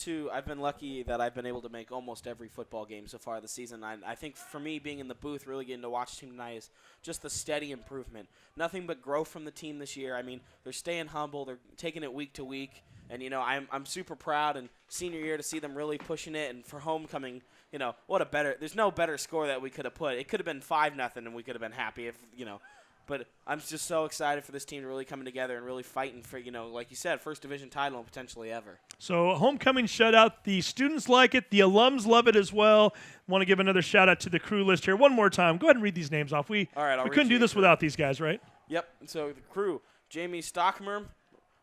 lucky that I've been able to make almost every football game so far this season. I think for me, being in the booth, really getting to watch the team tonight is just the steady improvement. Nothing but growth from the team this year. I mean, they're staying humble. They're taking it week to week. And, I'm super proud and senior year to see them really pushing it. And for homecoming, there's no better score that we could have put. It could have been 5-0 and we could have been happy but I'm just so excited for this team to really coming together and really fighting for, like you said, first division title and potentially ever. So homecoming shutout. The students like it. The alums love it as well. Want to give another shout out to the crew list here one more time. Go ahead and read these names off. We couldn't do this without these guys, right? Yep. So the crew: Jamie Stockmer,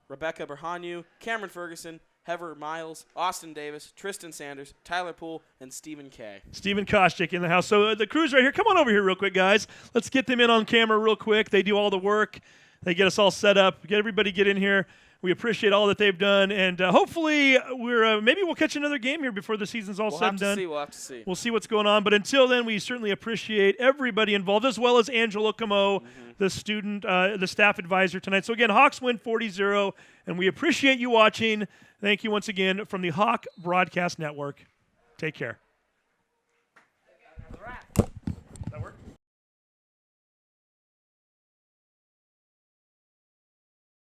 Rebecca Berhanyu, Cameron Ferguson, Heather Miles, Austin Davis, Tristan Sanders, Tyler Poole, and Stephen Kay. Stephen Kostick in the house. So the crew's right here. Come on over here real quick, guys. Let's get them in on camera real quick. They do all the work. They get us all set up. Get everybody get in here. We appreciate all that they've done, and hopefully maybe we'll catch another game here before the season's all said and done. We'll have to see. We'll see what's going on. But until then, we certainly appreciate everybody involved, as well as Angelo Camo, the staff advisor tonight. So again, Hawks win 40-0, and we appreciate you watching. Thank you once again from the Hawk Broadcast Network. Take care.